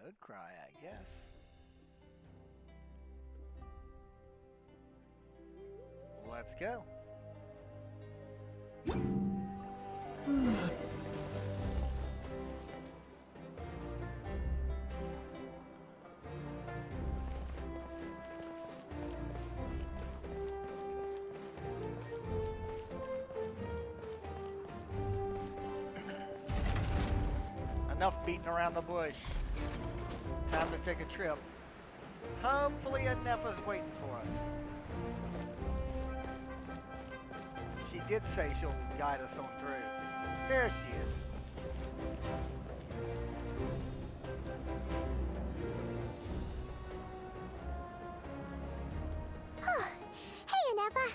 Nod Krai, I guess. Let's go. Enough beating around the bush. Time to take a trip. Hopefully Ineffa's waiting for us. She did say she'll guide us on through. There she is. Hey, Ineffa.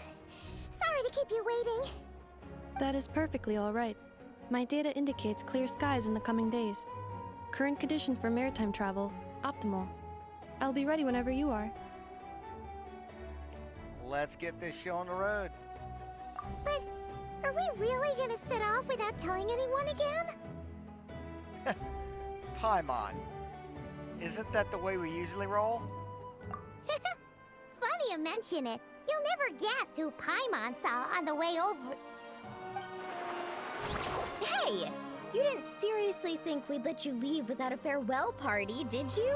Sorry to keep you waiting. That is perfectly all right. My data indicates clear skies in the coming days. Current conditions for maritime travel, optimal. I'll be ready whenever you are. Let's get this show on the road. But are we really gonna set off without telling anyone again? Paimon. Isn't that the way we usually roll? Funny you mention it. You'll never guess who Paimon saw on the way over. Hey! You didn't seriously think we'd let you leave without a farewell party, did you?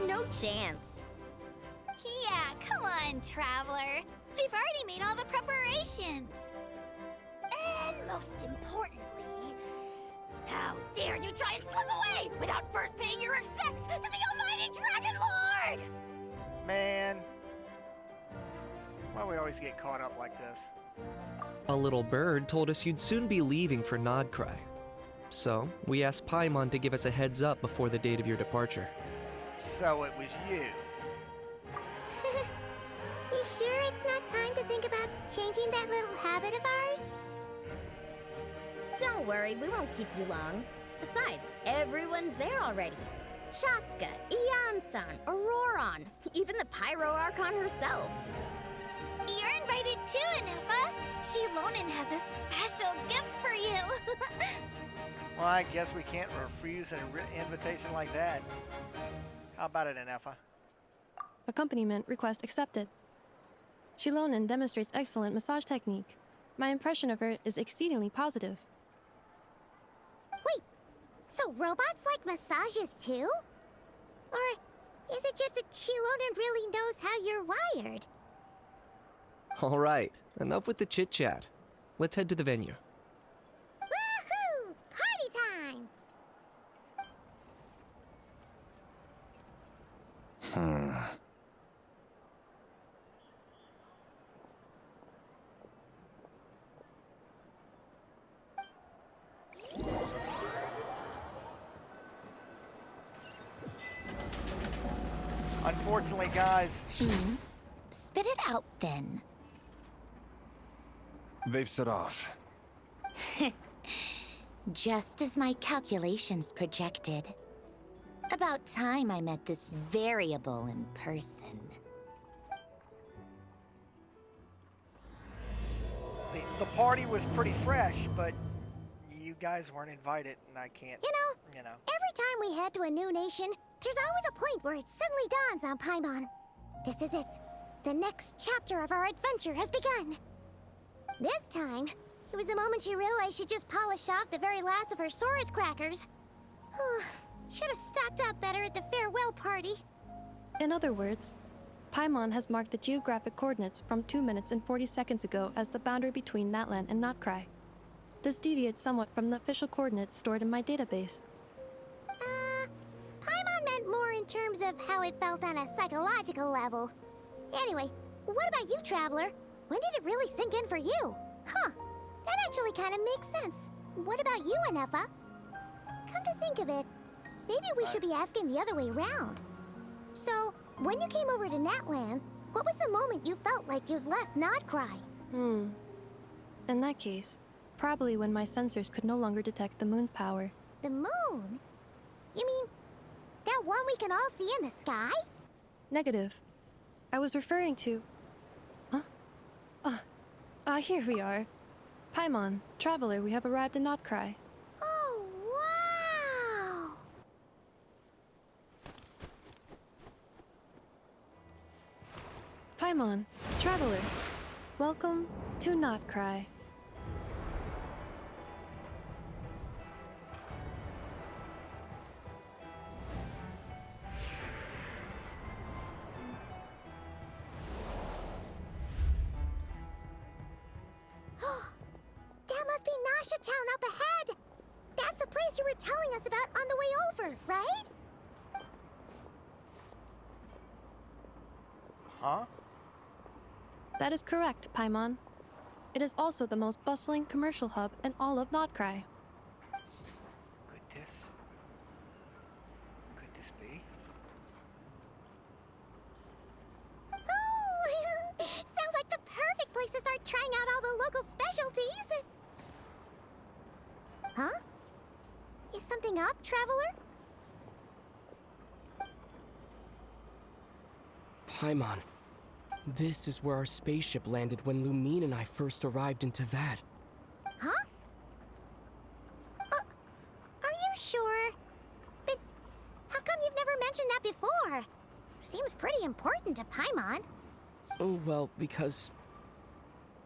No chance. Yeah, come on, Traveler. We've already made all the preparations. And most importantly, how dare you try and slip away without first paying your respects to the almighty Dragon Lord! Man. Why we always get caught up like this? A little bird told us you'd soon be leaving for Nod Krai. So, we asked Paimon to give us a heads up before the date of your departure. So it was you. You sure it's not time to think about changing that little habit of ours? Don't worry, we won't keep you long. Besides, everyone's there already. Shaska, Ian-san, Auroron, even the Pyro Archon herself. You're invited too, Ineffa. Shilonen has a special gift for you. Well, I guess we can't refuse an invitation like that. How about it, Ineffa? Accompaniment request accepted. Shilonen demonstrates excellent massage technique. My impression of her is exceedingly positive. Wait, so robots like massages too? Or is it just that Shilonen really knows how you're wired? All right, enough with the chit-chat. Let's head to the venue. Woohoo! Party time! Unfortunately, guys, Spit it out then. They've set off. Just as my calculations projected. About time I met this variable in person. the party was pretty fresh, but you guys weren't invited, and I can't, you know. Every time we head to a new nation, there's always a point where it suddenly dawns on Paimon. This is it. The next chapter of our adventure has begun. This time, it was the moment she realized she just polished off the very last of her Saurus crackers. Should have stocked up better at the farewell party. In other words, Paimon has marked the geographic coordinates from 2 minutes and 40 seconds ago as the boundary between Natlan and Nod Krai. This deviates somewhat from the official coordinates stored in my database. Paimon meant more in terms of how it felt on a psychological level. Anyway, what about you, Traveler? When did it really sink in for you? Huh, that actually kind of makes sense. What about you, Ineffa? Come to think of it, maybe we should be asking the other way around. So, when you came over to Natlan, what was the moment you felt like you'd left Nod Krai? In that case, probably when my sensors could no longer detect the moon's power. The moon? You mean, that one we can all see in the sky? Negative. I was referring to... Huh? Here we are. Paimon, Traveler, we have arrived in Nod Krai. Oh, wow! Paimon, traveler. Welcome to Nod Krai. That must be Nasha Town up ahead! That's the place you were telling us about on the way over, right? Huh? That is correct, Paimon. It is also the most bustling commercial hub in all of Nod Krai. Could this be? Oh! Sounds like the perfect place to start trying out all the local specialties! Huh? Is something up, traveler? Paimon, this is where our spaceship landed when Lumine and I first arrived in Teyvat. Huh? Are you sure? But how come you've never mentioned that before? Seems pretty important to Paimon. Oh, well, because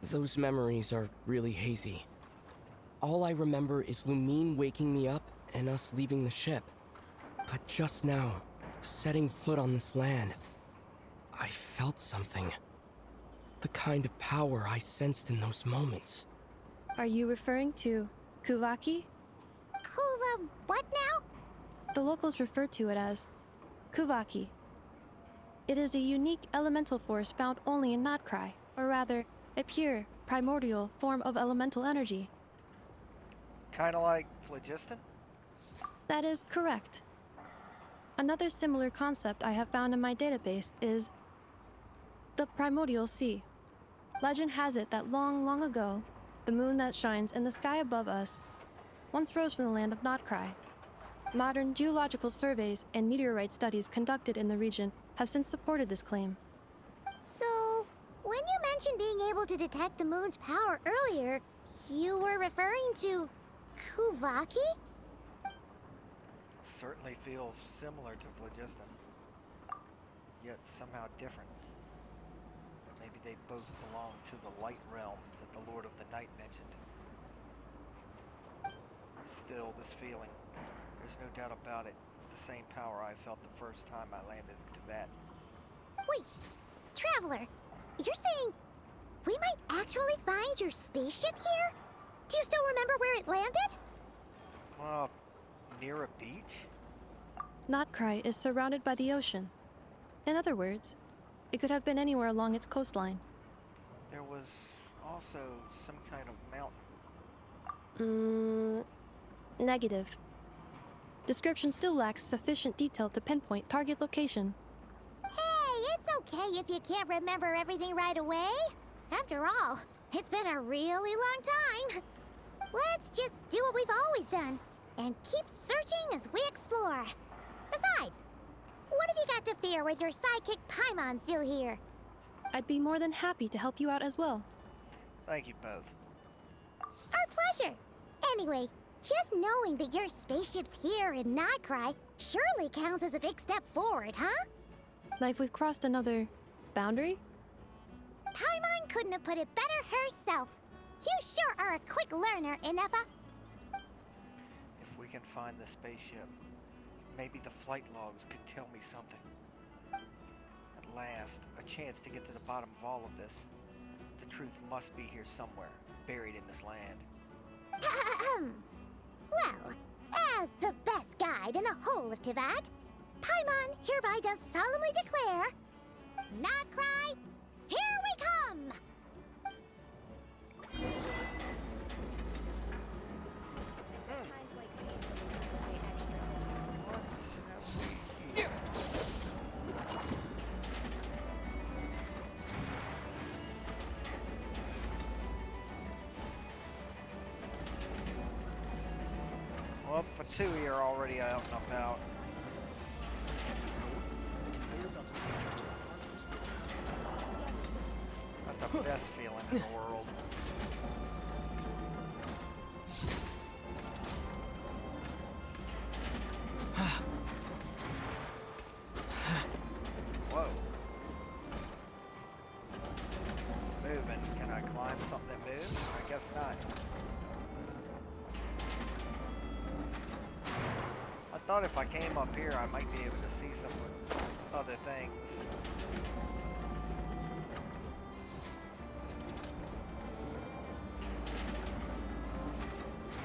those memories are really hazy. All I remember is Lumine waking me up and us leaving the ship. But just now, setting foot on this land, I felt something. The kind of power I sensed in those moments. Are you referring to Kuvaki? Kuva, what now? The locals refer to it as Kuvaki. It is a unique elemental force found only in Nod Krai, or rather, a pure, primordial form of elemental energy. Kinda like phlogiston? That is correct. Another similar concept I have found in my database is the primordial sea. Legend has it that long, long ago, the moon that shines in the sky above us once rose from the land of Nod Krai. Modern geological surveys and meteorite studies conducted in the region have since supported this claim. So, when you mentioned being able to detect the moon's power earlier, you were referring to Kuvaki? Certainly feels similar to phlogiston, yet somehow different. Maybe they both belong to the light realm that the Lord of the Night mentioned. Still, this feeling, there's no doubt about it. It's the same power I felt the first time I landed in Teyvat. Wait, traveler, you're saying we might actually find your spaceship here? Do you still remember where it landed? Well, near a beach? Nod Krai is surrounded by the ocean. In other words, it could have been anywhere along its coastline. There was also some kind of mountain. Negative. Description still lacks sufficient detail to pinpoint target location. Hey, it's okay if you can't remember everything right away. After all, it's been a really long time. Let's just do what we've always done and keep searching as we explore. Besides, what have you got to fear with your sidekick Paimon still here? I'd be more than happy to help you out as well. Thank you both. Our pleasure. Anyway, just knowing that your spaceship's here in Nod Krai surely counts as a big step forward, huh? Like we've crossed another boundary? Paimon couldn't have put it better herself. You sure are a quick learner, Ineffa. If we can find the spaceship, maybe the flight logs could tell me something. At last, a chance to get to the bottom of all of this. The truth must be here somewhere, buried in this land. Well, as the best guide in the whole of Teyvat, Paimon hereby does solemnly declare, Nod Krai, here we come! Times like these that we have to stay extra What have we here? Well, the Fatui are already out and about. Not the best feeling in the world. Whoa. thought if I came up here, I might be able to see some other things.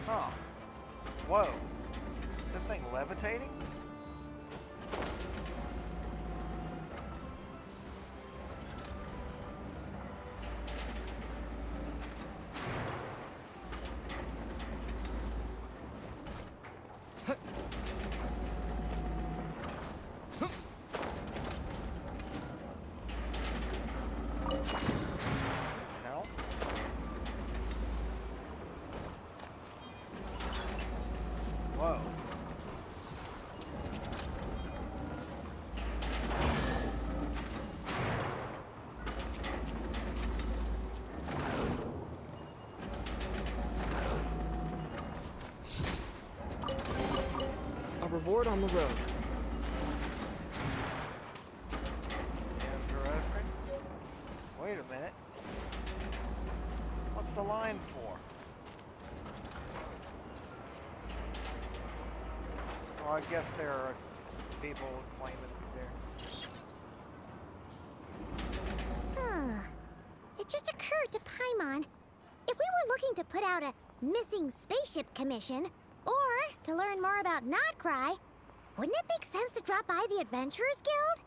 Huh. Whoa. Is that thing levitating? Hell? Whoa. A reward on the road. Interesting. Wait a minute. What's the line for? Well, I guess there are people claiming they're... Huh. It just occurred to Paimon. If we were looking to put out a missing spaceship commission, or to learn more about Nod Krai, wouldn't it make sense to drop by the Adventurers Guild?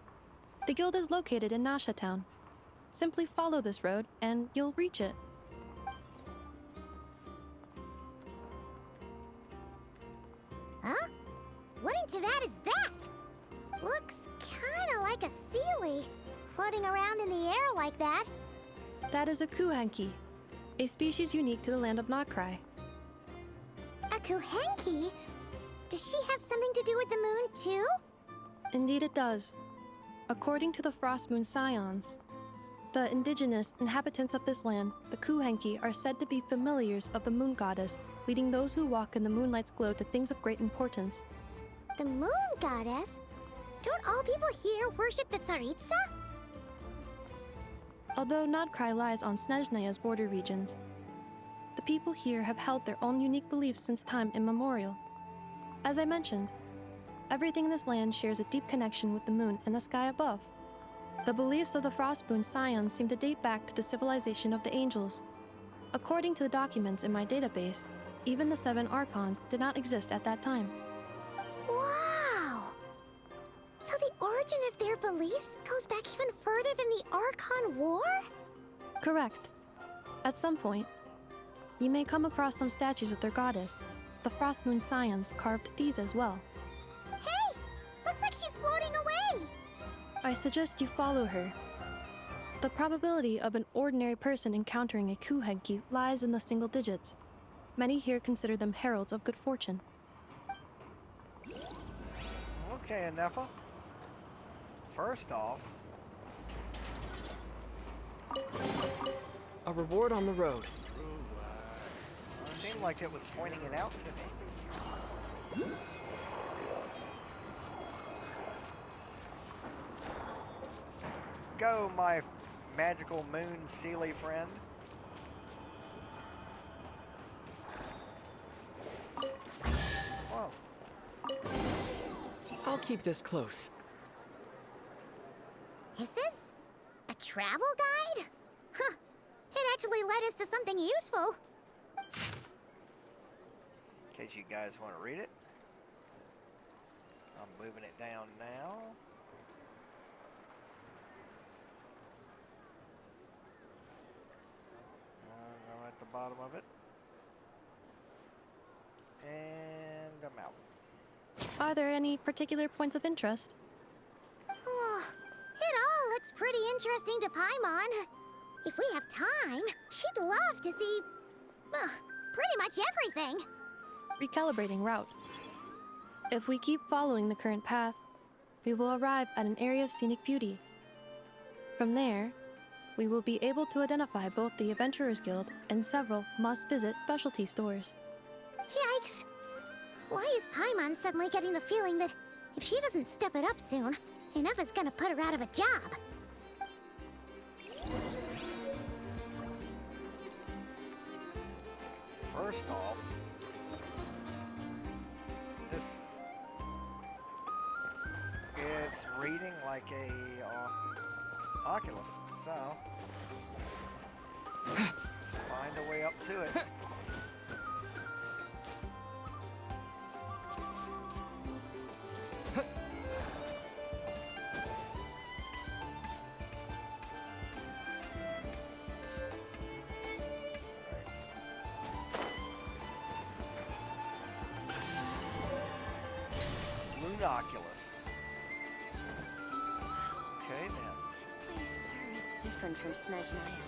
The guild is located in Nasha Town. Simply follow this road and you'll reach it. Huh? What into that is that? Looks kinda like a Sealy, floating around in the air like that. That is a kuhenki, a species unique to the land of Nod Krai. A Kuhenki? Does she have something to do with the moon, too? Indeed it does. According to the Frost Moon Scions, the indigenous inhabitants of this land, the kuhenki, are said to be familiars of the moon goddess, leading those who walk in the moonlight's glow to things of great importance. The moon goddess? Don't all people here worship the Tsaritsa? Although Nod Krai lies on Snezhnaya's border regions, the people here have held their own unique beliefs since time immemorial. As I mentioned, everything in this land shares a deep connection with the moon and the sky above. The beliefs of the Frostmoon Scions seem to date back to the civilization of the angels. According to the documents in my database, even the 7 Archons did not exist at that time. Wow! So the origin of their beliefs goes back even further than the Archon War? Correct. At some point, you may come across some statues of their goddess. The Frostmoon Scions carved these as well. Hey! Looks like she's floating away! I suggest you follow her. The probability of an ordinary person encountering a kuhenki lies in the single digits. Many here consider them heralds of good fortune. Okay, Ineffa. First off, A reward on the road. it seemed like it was pointing it out to me. Go, my magical moon Sealy friend. Whoa. I'll keep this close. Is this a travel guide? Huh. It actually led us to something useful. In case you guys want to read it. I'm moving it down now. I'm at the bottom of it. And I'm out. Are there any particular points of interest? Oh, it all looks pretty interesting to Paimon. If we have time, she'd love to see, pretty much everything. Recalibrating route. If we keep following the current path, we will arrive at an area of scenic beauty. From there, we will be able to identify both the Adventurers Guild and several must-visit specialty stores. Yikes! Why is Paimon suddenly getting the feeling that if she doesn't step it up soon, Ineffa's gonna put her out of a job? First off, this It's reading like a Oculus, so let's find a way up to it. Oculus. Okay then. This place sure is different from Snezhnaya.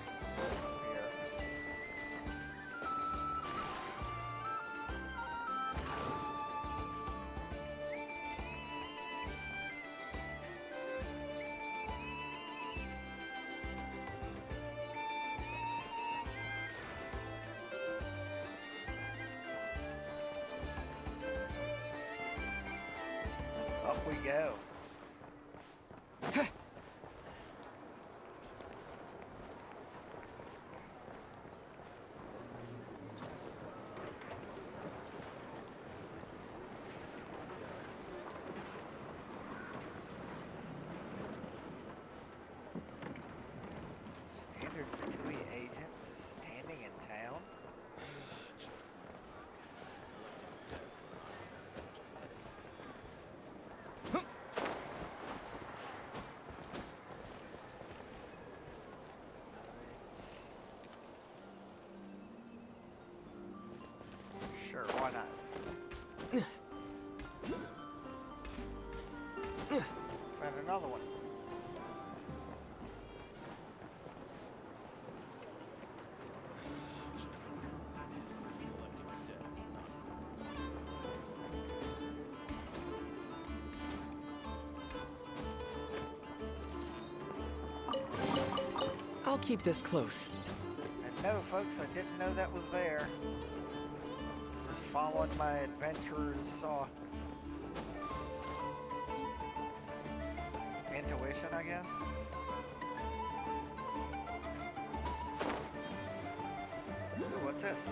Up we go. Standard Fatui agent just standing in town. Sure, why not? Found another one. I'll keep this close. And no, folks, I didn't know that was there. Just following my adventurer's intuition, I guess. Ooh, what's this?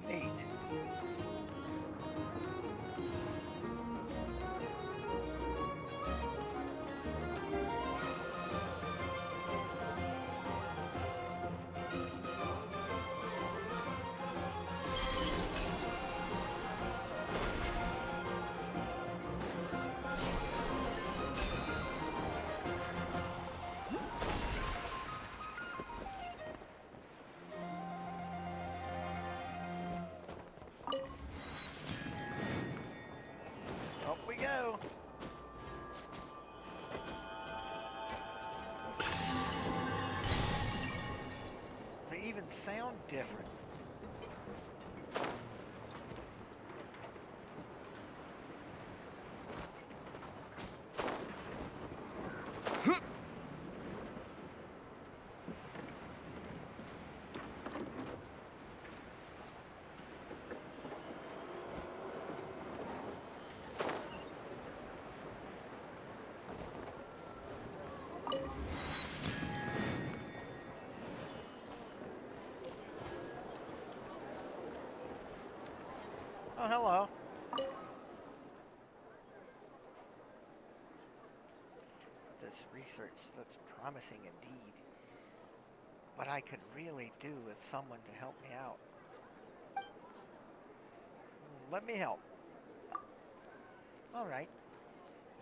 Neat. Up we go. They even sound different. Oh, hello. This research looks promising indeed, but I could really do with someone to help me out. Let me help. Alright,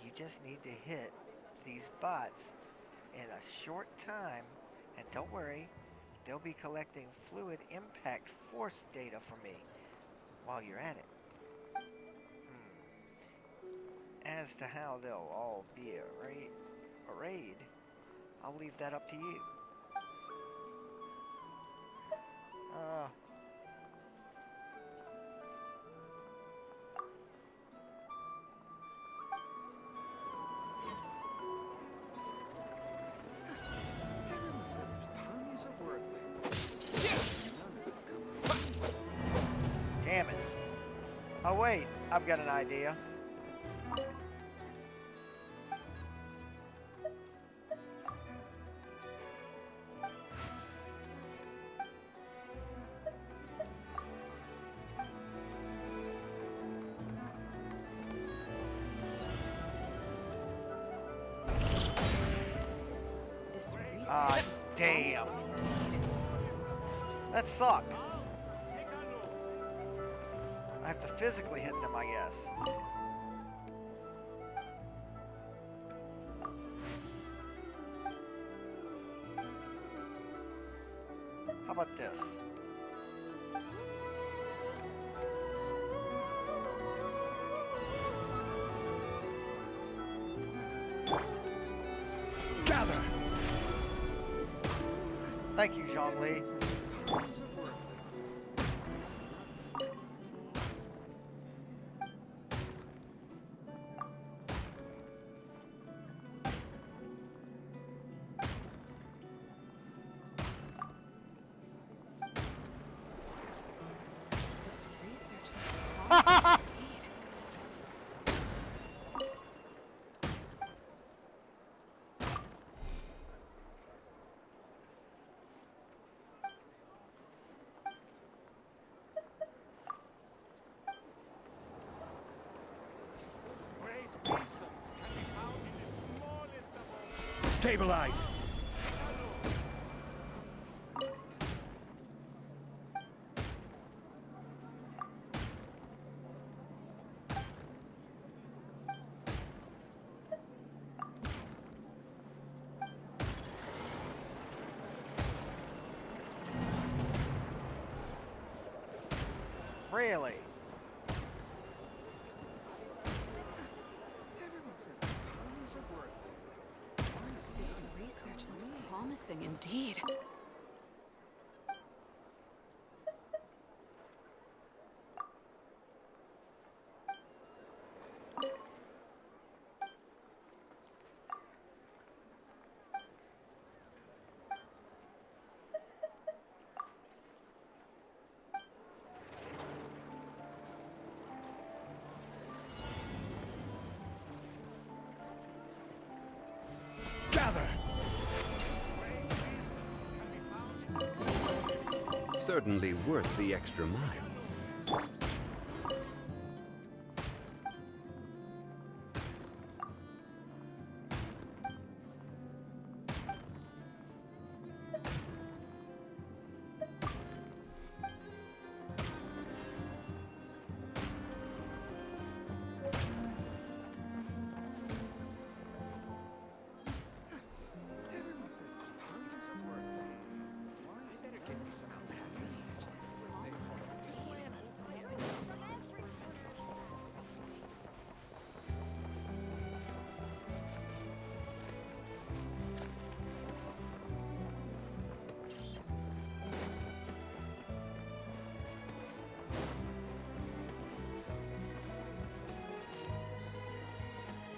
you just need to hit these bots in a short time, and don't worry, they'll be collecting fluid impact force data for me while you're at it. As to how they'll all be arrayed, I'll leave that up to you. Everyone says there's tons of work lately. None of it comes. Damn it. Oh wait, I've got an idea. Ah, damn. That sucked. I have to physically hit them, I guess. How about this? Gather! Thank you, Zhongli. Tons of work lately. This research looks promising indeed. Stabilize! Really? Everyone says there's tons of work lately. Why is This research looks promising indeed. Gather! Certainly worth the extra mile. Everyone says there's tons of work lately. Why is This research looks promising indeed.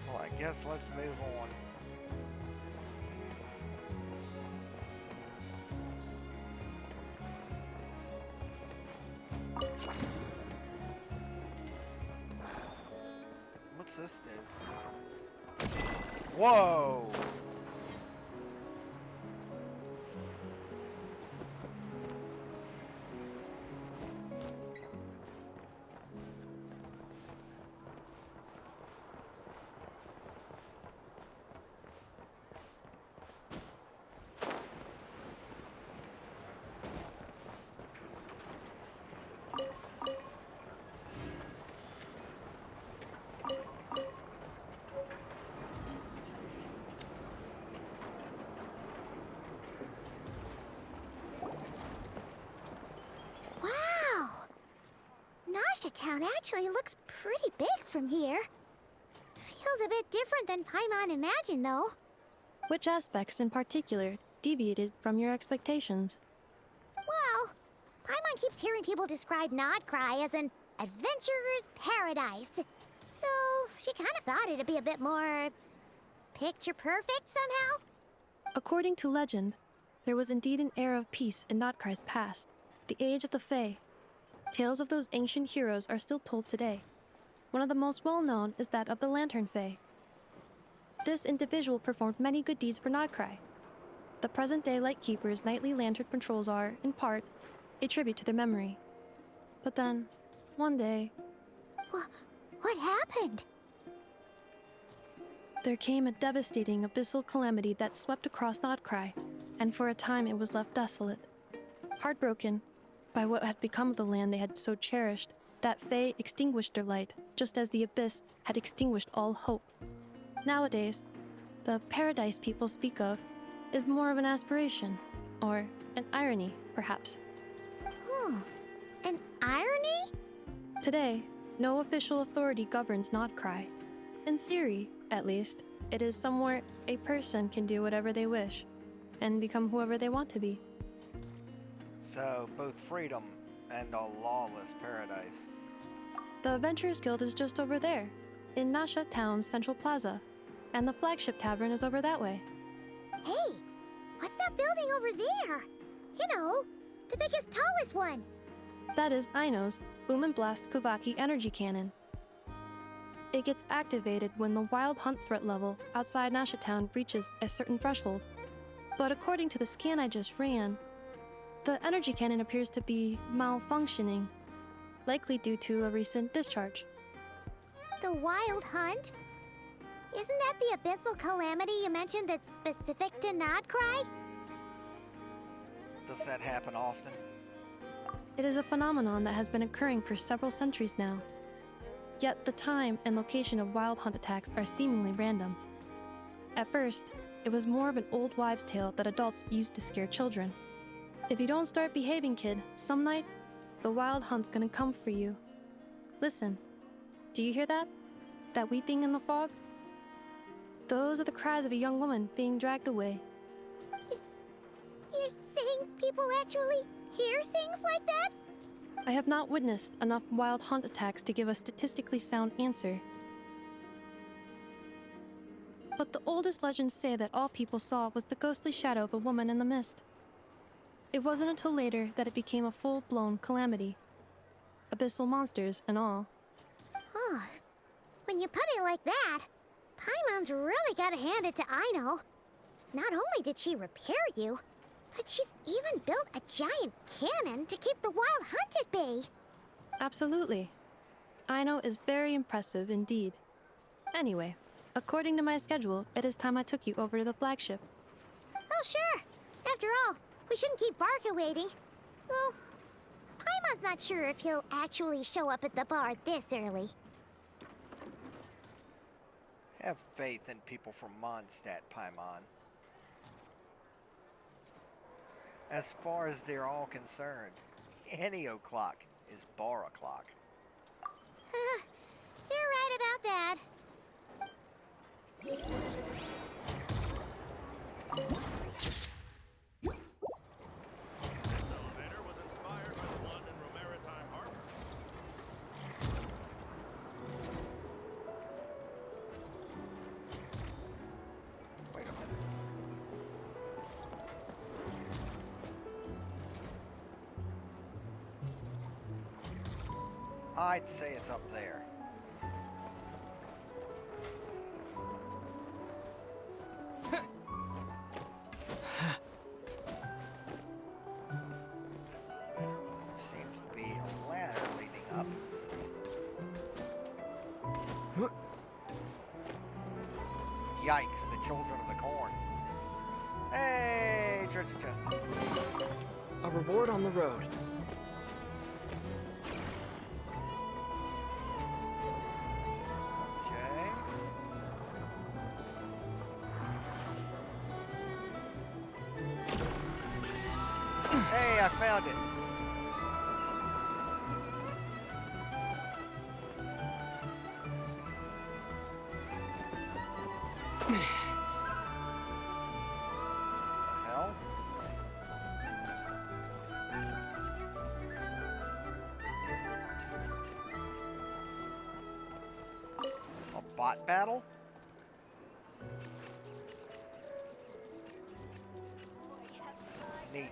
Well, I guess let's move on. What's this do? Whoa! Town actually looks pretty big from here. Feels a bit different than Paimon imagined, though. Which aspects in particular deviated from your expectations? Well, Paimon keeps hearing people describe Nod Krai as an adventurer's paradise. So, she kind of thought it'd be a bit more picture perfect somehow. According to legend, there was indeed an era of peace in Nod Krai's past, the age of the Fae. Tales of those ancient heroes are still told today. One of the most well-known is that of the Lantern Fae. This individual performed many good deeds for Nod Krai. The present-day Lightkeeper's nightly lantern patrols are, in part, a tribute to their memory. But then, one day, What happened? there came a devastating abyssal calamity that swept across Nod Krai, and for a time it was left desolate. Heartbroken by what had become of the land they had so cherished, that Fae extinguished their light, just as the abyss had extinguished all hope. Nowadays, the paradise people speak of is more of an aspiration, or an irony, perhaps. An irony? Today, no official authority governs Nod Krai. In theory, at least, it is somewhere a person can do whatever they wish, and become whoever they want to be. So, both freedom and a lawless paradise. The Adventurers Guild is just over there, in Nasha Town's Central Plaza, and the flagship tavern is over that way. Hey, what's that building over there? You know, the biggest, tallest one. That is Aino's Boom and Blast Kuvaki energy cannon. It gets activated when the wild hunt threat level outside Nasha Town reaches a certain threshold. But according to the scan I just ran, the energy cannon appears to be malfunctioning, likely due to a recent discharge. The Wild Hunt? Isn't that the abyssal calamity you mentioned that's specific to Nod Krai? Does that happen often? It is a phenomenon that has been occurring for several centuries now. Yet the time and location of wild hunt attacks are seemingly random. At first, it was more of an old wives' tale that adults used to scare children. If you don't start behaving, kid, some night, the wild hunt's gonna come for you. Listen, do you hear that? That weeping in the fog? Those are the cries of a young woman being dragged away. You're saying people actually hear things like that? I have not witnessed enough wild hunt attacks to give a statistically sound answer. But the oldest legends say that all people saw was the ghostly shadow of a woman in the mist. It wasn't until later that it became a full-blown calamity. Abyssal monsters and all. Huh. When you put it like that, Paimon's really gotta hand it to Aino. Not only did she repair you, but she's even built a giant cannon to keep the wild hunt at bay. Absolutely. Aino is very impressive indeed. Anyway, according to my schedule, it is time I took you over to the flagship. Oh, sure. After all, we shouldn't keep Barca waiting. Well, Paimon's not sure if he'll actually show up at the bar this early. Have faith in people from Mondstadt, Paimon. As far as they're all concerned, any o'clock is bar o'clock. You're right about that. This elevator was inspired by the one in Romaritime Harbor. Wait a minute. I'd say it's up there. Seems to be a ladder leading up. Yikes, the children of the corn. Hey, treasure chest. A reward on the road. Okay. Hey, I found it. hell? A bot battle? Neat.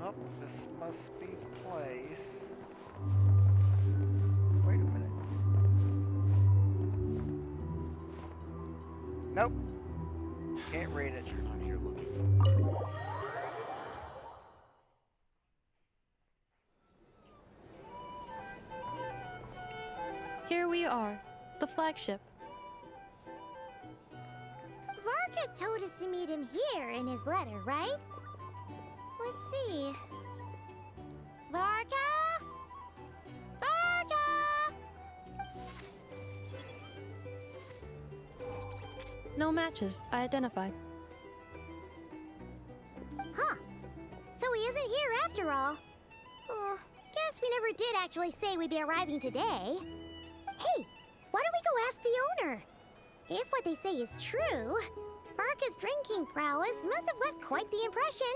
Oh, this must be the place. Wait a minute. Nope. Can't read it. You're not here looking for. Here we are, the flagship. Varka told us to meet him here in his letter, right? Let's see. Varka? Varka! No matches, I identified. Huh. So he isn't here after all. Oh, guess we never did actually say we'd be arriving today. Hey, why don't we go ask the owner? If what they say is true, Varka's drinking prowess must have left quite the impression.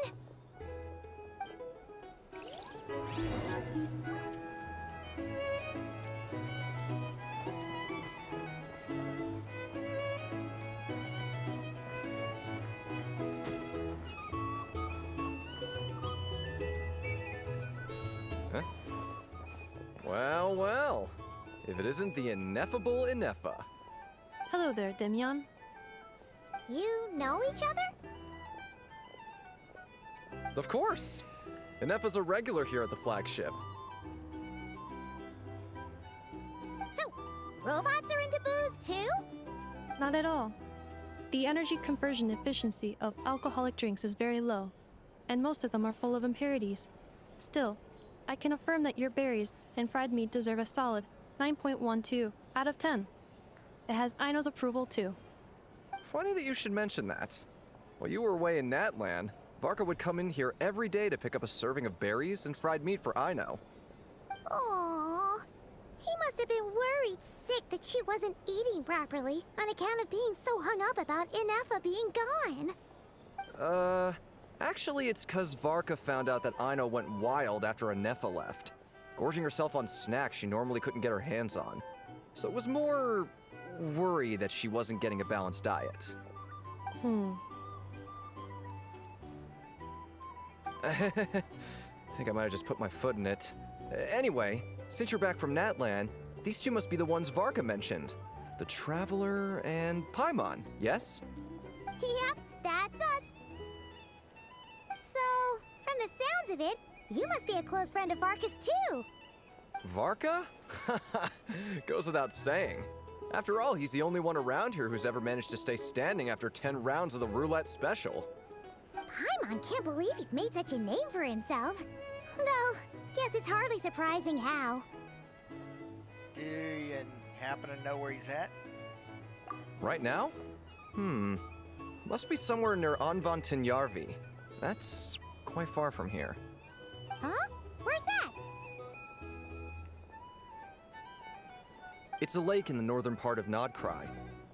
Huh? Well, well. If it isn't the ineffable Ineffa. Hello there, Demyon. You know each other? Of course! Ineffa's a regular here at the flagship. So, robots are into booze too? Not at all. The energy conversion efficiency of alcoholic drinks is very low, and most of them are full of impurities. Still, I can affirm that your berries and fried meat deserve a solid 9.12 out of 10. It has Aino's approval too. Funny that you should mention that. While you were away in Natlan, Varka would come in here every day to pick up a serving of berries and fried meat for Aino. Aww. He must have been worried sick that she wasn't eating properly on account of being so hung up about Ineffa being gone. Actually it's 'cause Varka found out that Aino went wild after Ineffa left, gorging herself on snacks she normally couldn't get her hands on. So it was more worry that she wasn't getting a balanced diet. I think I might have just put my foot in it. Anyway, since you're back from Natlan, these two must be the ones Varka mentioned. The Traveler and Paimon, yes? Yep, that's us. So, from the sounds of it, you must be a close friend of Varka's too. Varka? Goes without saying. After all, he's the only one around here who's ever managed to stay standing after 10 rounds of the roulette special. Paimon can't believe he's made such a name for himself. Though, guess it's hardly surprising how. Do you happen to know where he's at? Right now? Must be somewhere near Anvantinyarvi. That's quite far from here. Huh? Where's that? It's a lake in the northern part of Nod Krai.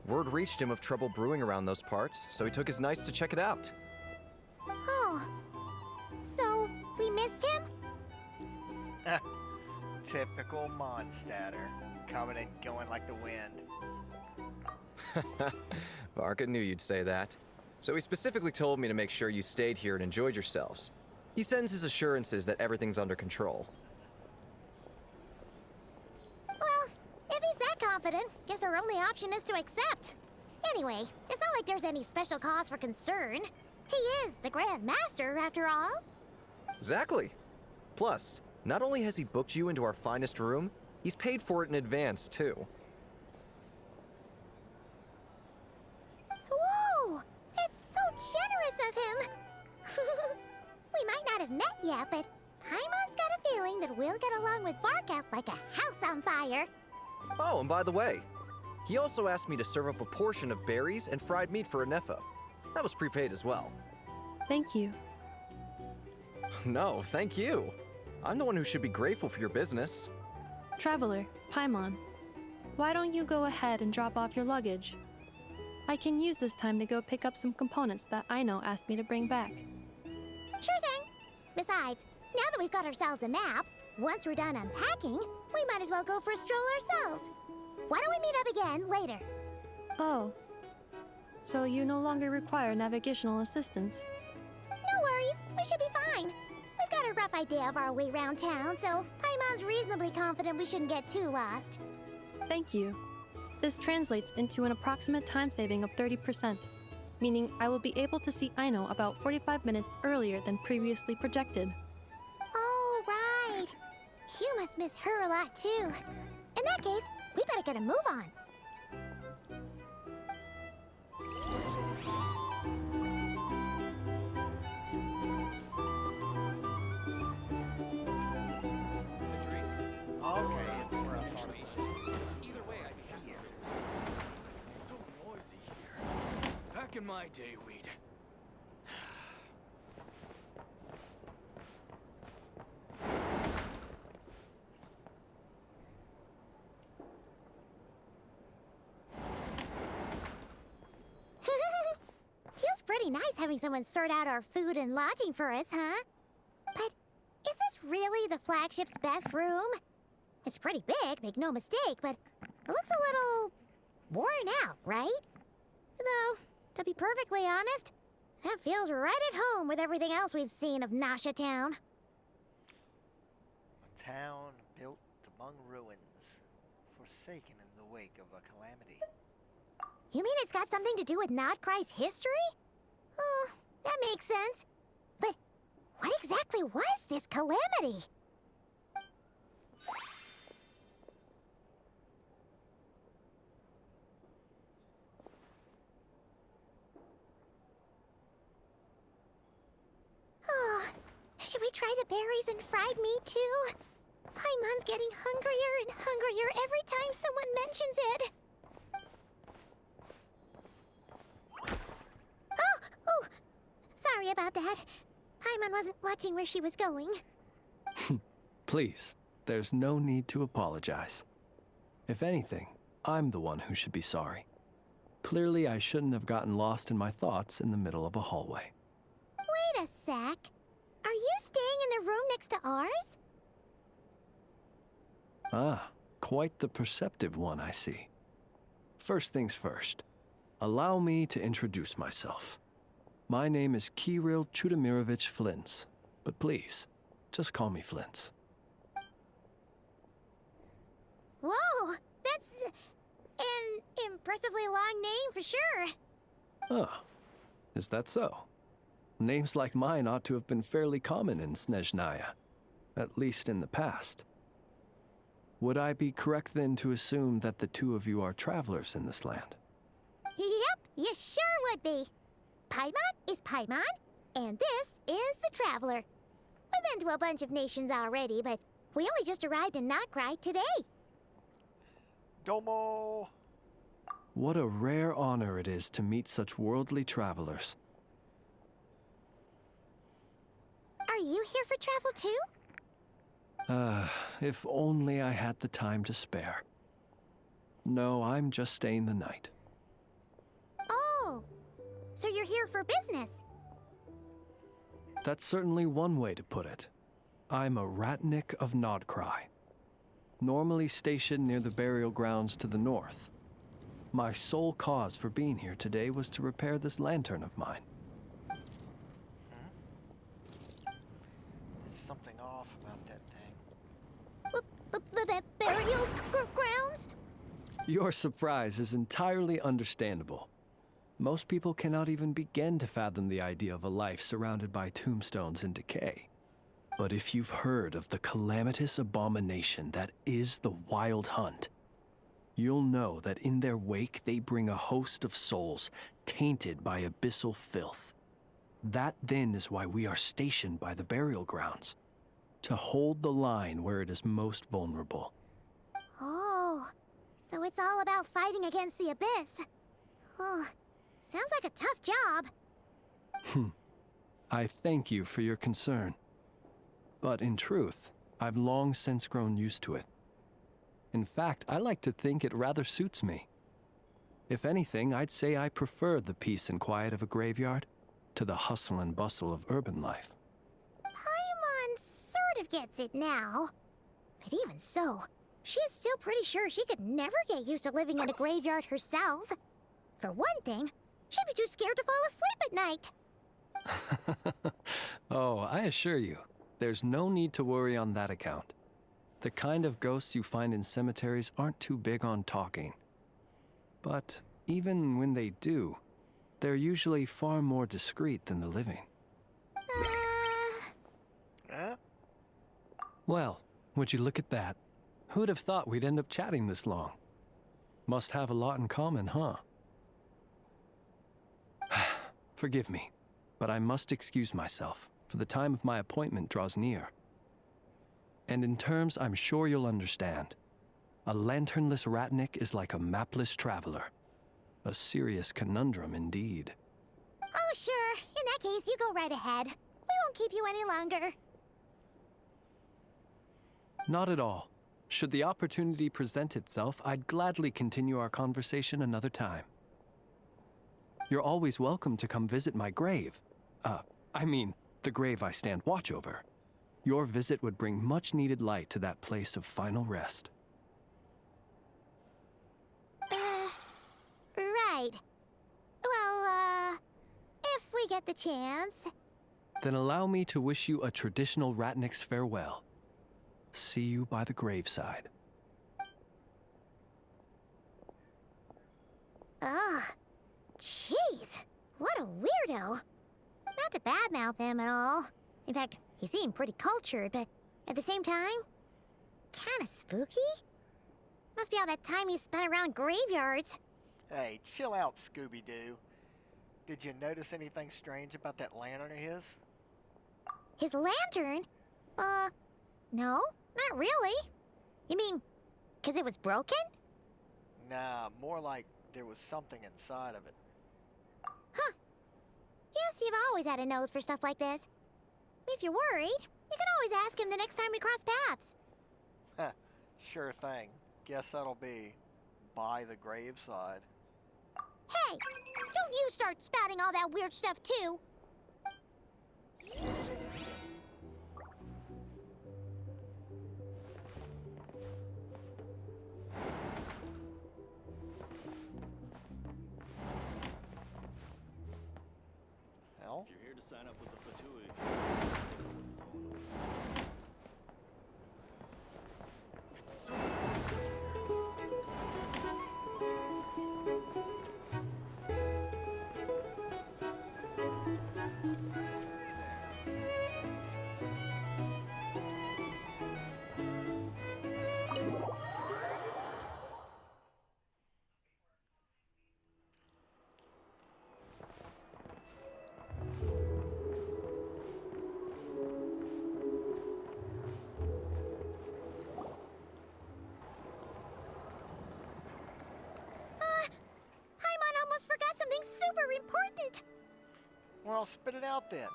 Word reached him of trouble brewing around those parts, so he took his knights to check it out. Oh. So, we missed him? Typical Mondstatter, coming and going like the wind. Varka knew you'd say that. So he specifically told me to make sure you stayed here and enjoyed yourselves. He sends his assurances that everything's under control. Well, if he's that confident, guess our only option is to accept. Anyway, it's not like there's any special cause for concern. He is the Grand Master, after all. Exactly. Plus, not only has he booked you into our finest room, he's paid for it in advance, too. Whoa! That's so generous of him! We might not have met yet, but Paimon's got a feeling that we'll get along with Varka like a house on fire. Oh, and by the way, he also asked me to serve up a portion of berries and fried meat for Ineffa. That was prepaid as well. Thank you. No, thank you. I'm the one who should be grateful for your business. Traveler, Paimon, why don't you go ahead and drop off your luggage? I can use this time to go pick up some components that Aino asked me to bring back. Sure thing. Besides, now that we've got ourselves a map, once we're done unpacking, we might as well go for a stroll ourselves. Why don't we meet up again later? Oh. So you no longer require navigational assistance? No worries, we should be fine. We've got a rough idea of our way around town, so Paimon's reasonably confident we shouldn't get too lost. Thank you. This translates into an approximate time saving of 30%, meaning I will be able to see Aino about 45 minutes earlier than previously projected. Oh, right. You must miss her a lot, too. In that case, we better get a move on. Okay, it's where I thought it was. Either way, I'd be here. It's so noisy here. Back in my day, we'd... Feels pretty nice having someone sort out our food and lodging for us, huh? But is this really the flagship's best room? It's pretty big, make no mistake, but it looks a little worn out, right? Though, to be perfectly honest, that feels right at home with everything else we've seen of Nasha Town. A town built among ruins, forsaken in the wake of a calamity. You mean it's got something to do with Nod Krai's history? Oh, that makes sense. But what exactly was this calamity? Oh, should we try the berries and fried meat too? Paimon's getting hungrier and hungrier every time someone mentions it. Oh, sorry about that. Paimon wasn't watching where she was going. Please, there's no need to apologize. If anything, I'm the one who should be sorry. Clearly, I shouldn't have gotten lost in my thoughts in the middle of a hallway. Wait a sec. Are you staying in the room next to ours? Ah, quite the perceptive one, I see. First things first, allow me to introduce myself. My name is Kirill Chudamirovich Flintz, but please, just call me Flintz. Whoa, that's an impressively long name for sure. Oh, is that so? Names like mine ought to have been fairly common in Snezhnaya, at least in the past. Would I be correct then to assume that the two of you are travelers in this land? Yep, you sure would be. Paimon is Paimon, and this is the Traveler. We've been to a bunch of nations already, but we only just arrived in Nod Krai today. Domo! What a rare honor it is to meet such worldly travelers. Are you here for travel too? If only I had the time to spare. No, I'm just staying the night. Oh, so you're here for business? That's certainly one way to put it. I'm a ratnik of Nod Krai, normally stationed near the burial grounds to the north. My sole cause for being here today was to repair this lantern of mine. There's something off about that thing. Burial grounds? Your surprise is entirely understandable. Most people cannot even begin to fathom the idea of a life surrounded by tombstones and decay. But if you've heard of the calamitous abomination that is the Wild Hunt, you'll know that in their wake they bring a host of souls tainted by abyssal filth. That then is why we are stationed by the burial grounds, to hold the line where it is most vulnerable. Oh, it's all about fighting against the abyss. Oh, sounds like a tough job. I thank you for your concern. But in truth, I've long since grown used to it. In fact, I like to think it rather suits me. If anything, I'd say I prefer the peace and quiet of a graveyard to the hustle and bustle of urban life. Paimon sort of gets it now. But even so, she is still pretty sure she could never get used to living in a graveyard herself. For one thing, she'd be too scared to fall asleep at night. Oh, I assure you, there's no need to worry on that account. The kind of ghosts you find in cemeteries aren't too big on talking. But even when they do, they're usually far more discreet than the living. Huh? Well, would you look at that? Who'd have thought we'd end up chatting this long? Must have a lot in common, huh? Forgive me, but I must excuse myself, for the time of my appointment draws near. And in terms I'm sure you'll understand, a lanternless ratnik is like a mapless traveler. A serious conundrum indeed. Oh, sure. In that case, you go right ahead. We won't keep you any longer. Not at all. Should the opportunity present itself, I'd gladly continue our conversation another time. You're always welcome to come visit my grave. I mean, the grave I stand watch over. Your visit would bring much-needed light to that place of final rest. Right. Well, if we get the chance. Then allow me to wish you a traditional ratnik's farewell. See you by the graveside. Ugh. Jeez. What a weirdo. Not to badmouth him at all. In fact, he seemed pretty cultured, but at the same time, kinda spooky? Must be all that time he spent around graveyards. Hey, chill out, Scooby-Doo. Did you notice anything strange about that lantern of his? His lantern? No, not really. You mean, 'cause it was broken? Nah, more like there was something inside of it. Huh. Guess you've always had a nose for stuff like this. If you're worried, you can always ask him the next time we cross paths. Huh, sure thing. Guess that'll be by the graveside. Hey, don't you start spouting all that weird stuff too. Hell? If you're here to sign up with the Fatui, it's so Paimon almost forgot something super important. Well, spit it out then.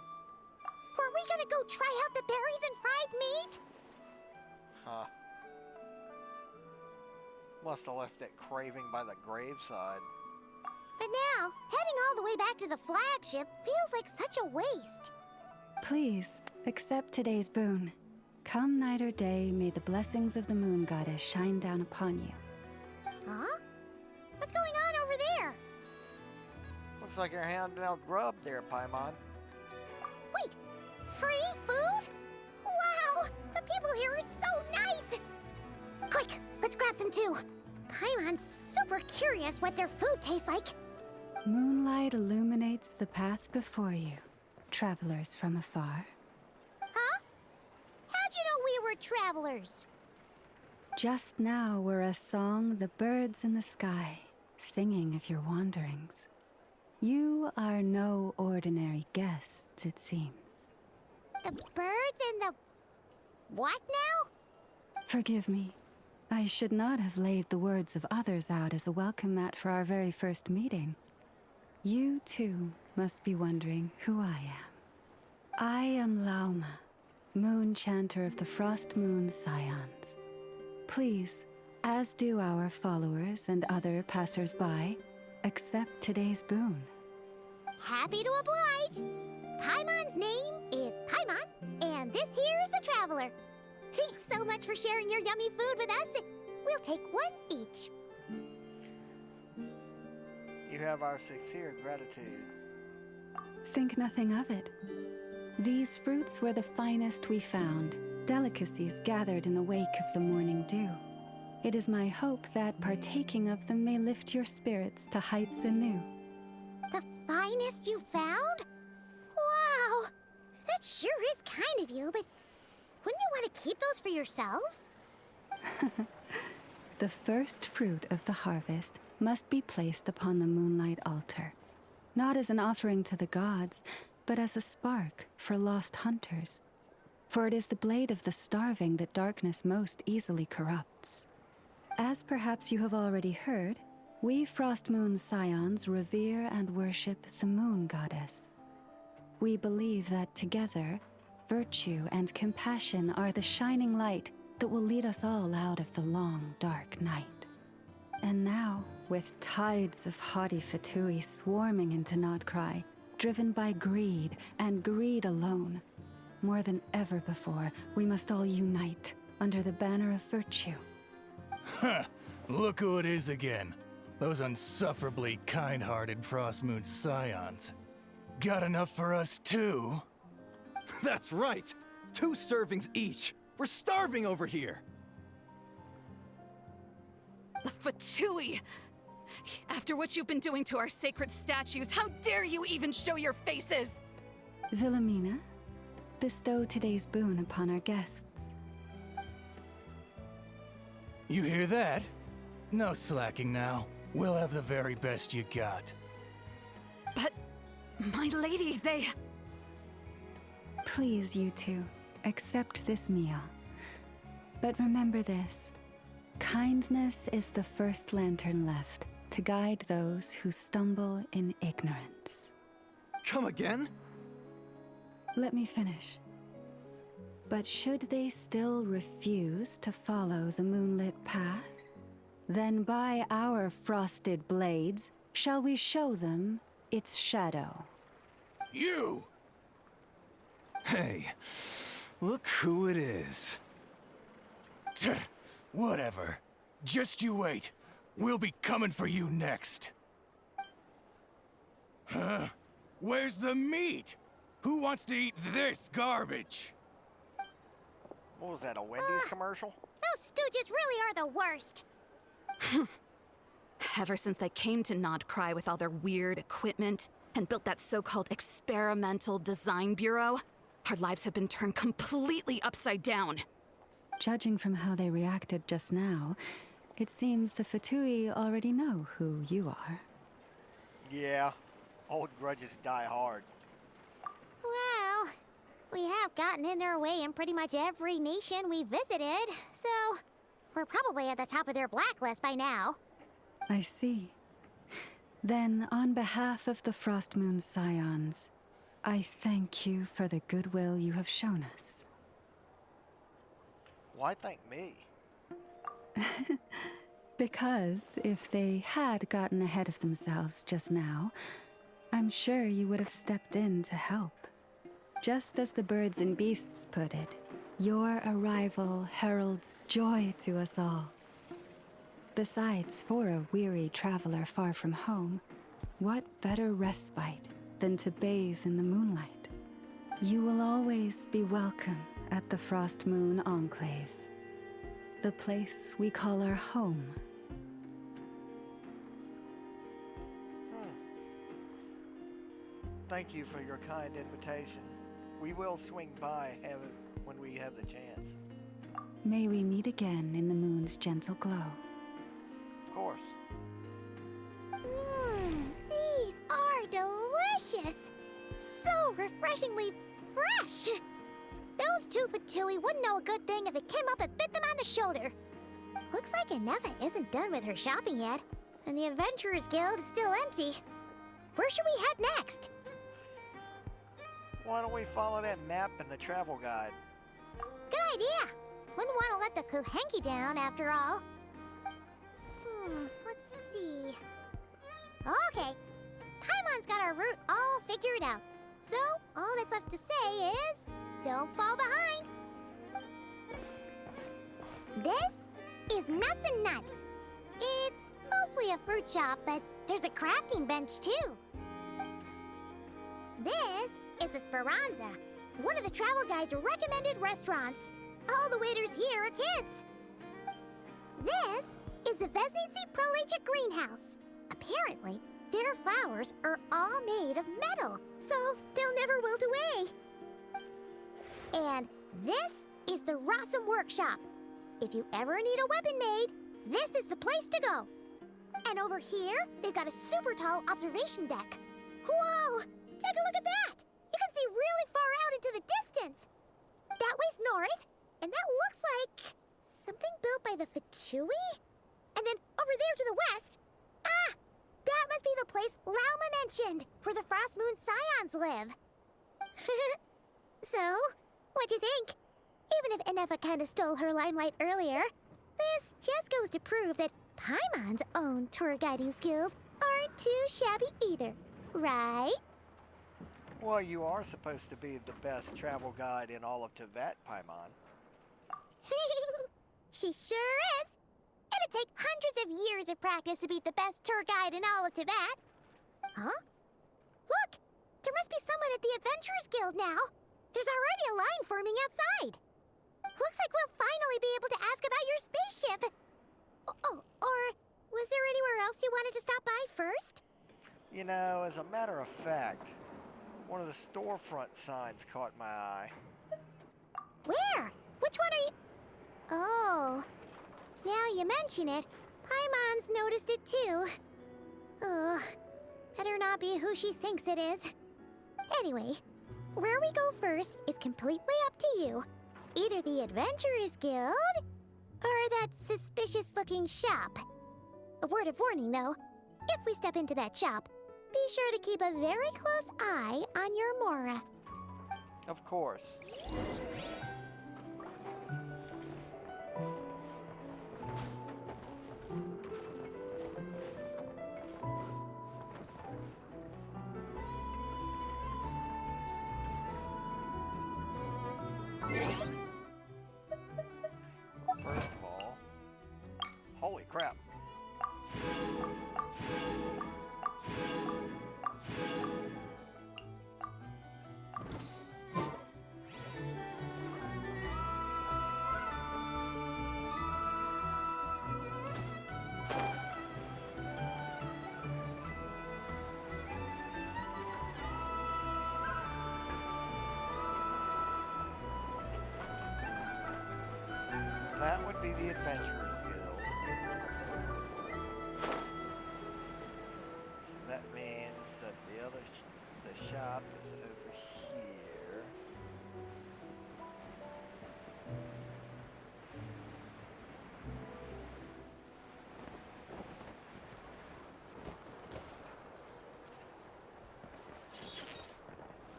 Were we gonna go try out the berries and fried meat? Huh. Must have left that craving by the graveside. But now, heading all the way back to the flagship feels like such a waste. Please, accept today's boon. Come night or day, may the blessings of the moon goddess shine down upon you. Huh? What's going on over there? Looks like you're handing out grub there, Paimon. Wait, free food? Wow, the people here are so nice! Quick, let's grab some too. Paimon's super curious what their food tastes like. Moonlight illuminates the path before you, travelers from afar. Huh? How'd you know we were travelers? Just now were a song the birds in the sky, singing of your wanderings. You are no ordinary guests, it seems. The birds and the... what now? Forgive me. I should not have laid the words of others out as a welcome mat for our very first meeting. You, too, must be wondering who I am. I am Lauma, Moon Chanter of the Frost Moon Scions. Please, as do our followers and other passers-by, accept today's boon. Happy to oblige. Paimon's name is Paimon, and this here is the Traveler. Thanks so much for sharing your yummy food with us. We'll take one each. You have our sincere gratitude. Think nothing of it. These fruits were the finest we found, delicacies gathered in the wake of the morning dew. It is my hope that partaking of them may lift your spirits to heights anew. The finest you found? Wow! That sure is kind of you, but wouldn't you want to keep those for yourselves? The first fruit of the harvest must be placed upon the moonlight altar, not as an offering to the gods, but as a spark for lost hunters. For it is the blade of the starving that darkness most easily corrupts. As perhaps you have already heard, we Frost Moon Scions revere and worship the moon goddess. We believe that together, virtue and compassion are the shining light that will lead us all out of the long, dark night. And now, with tides of haughty Fatui swarming into Nod Krai, driven by greed and greed alone, more than ever before, we must all unite under the banner of virtue. Huh, look who it is again. Those unsufferably kind-hearted Frost Moon Scions. Got enough for us too? That's right! 2 servings each! We're starving over here! Fatui! After what you've been doing to our sacred statues, how dare you even show your faces? Wilhelmina, bestow today's boon upon our guests. You hear that? No slacking now. We'll have the very best you got. But, my lady, they... Please, you two, accept this meal. But remember this. Kindness is the first lantern left to guide those who stumble in ignorance. Come again? Let me finish. But should they still refuse to follow the moonlit path, then by our frosted blades shall we show them its shadow. You! Hey, look who it is. Whatever. Just you wait. We'll be coming for you next. Huh? Where's the meat? Who wants to eat this garbage? What was that, a Wendy's commercial? Those stooges really are the worst. Ever since they came to Nod Krai with all their weird equipment and built that so-called experimental design bureau, our lives have been turned completely upside down. Judging from how they reacted just now, it seems the Fatui already know who you are. Yeah, old grudges die hard. Well, we have gotten in their way in pretty much every nation we visited, so we're probably at the top of their blacklist by now. I see. Then, on behalf of the Frost Moon Scions, I thank you for the goodwill you have shown us. Why thank me? Because if they had gotten ahead of themselves just now, I'm sure you would have stepped in to help. Just as the birds and beasts put it, your arrival heralds joy to us all. Besides, for a weary traveler far from home, what better respite than to bathe in the moonlight? You will always be welcome at the Frost Moon Enclave, the place we call our home. Thank you for your kind invitation. We will swing by when we have the chance. May we meet again in the moon's gentle glow. Of course. These are delicious! So refreshingly fresh! Those two Fatui wouldn't know a good thing if it came up and bit them on the shoulder. Looks like Ineffa isn't done with her shopping yet, and the Adventurers Guild is still empty. Where should we head next? Why don't we follow that map in the travel guide? Good idea! Wouldn't want to let the Kuhenki down, after all. Let's see. Okay, Paimon's got our route all figured out. So, all that's left to say is, don't fall behind. This is Nuts and Nuts. It's mostly a fruit shop, but there's a crafting bench too. This is the Speranza, one of the travel guide's recommended restaurants. All the waiters here are kids. This is the Vesnici Prolecha greenhouse. Apparently, their flowers are all made of metal, so they'll never wilt away. And this is the Rossum workshop. If you ever need a weapon made, this is the place to go. And over here, they've got a super tall observation deck. Whoa! Take a look at that! You can see really far out into the distance. That way's north, and that looks like something built by the Fatui? And then over there to the west, that must be the place Lauma mentioned, where the Frost Moon Scions live. So, what'd you think? Even if Ineffa kinda stole her limelight earlier, this just goes to prove that Paimon's own tour guiding skills aren't too shabby either, right? Well, you are supposed to be the best travel guide in all of Teyvat, Paimon. She sure is. It'd take hundreds of years of practice to beat the best tour guide in all of Teyvat. Huh? Look! There must be someone at the Adventurers Guild now. There's already a line forming outside. Looks like we'll finally be able to ask about your spaceship. Oh, or was there anywhere else you wanted to stop by first? You know, as a matter of fact, one of the storefront signs caught my eye. Where? Which one are you... Oh, now you mention it, Paimon's noticed it too. Ugh, better not be who she thinks it is. Anyway, where we go first is completely up to you. Either the Adventurers Guild, or that suspicious-looking shop. A word of warning, though. If we step into that shop, be sure to keep a very close eye on your Mora. Of course. First of all, holy crap. That would be the Adventurers Guild. So that means that the shop is over here.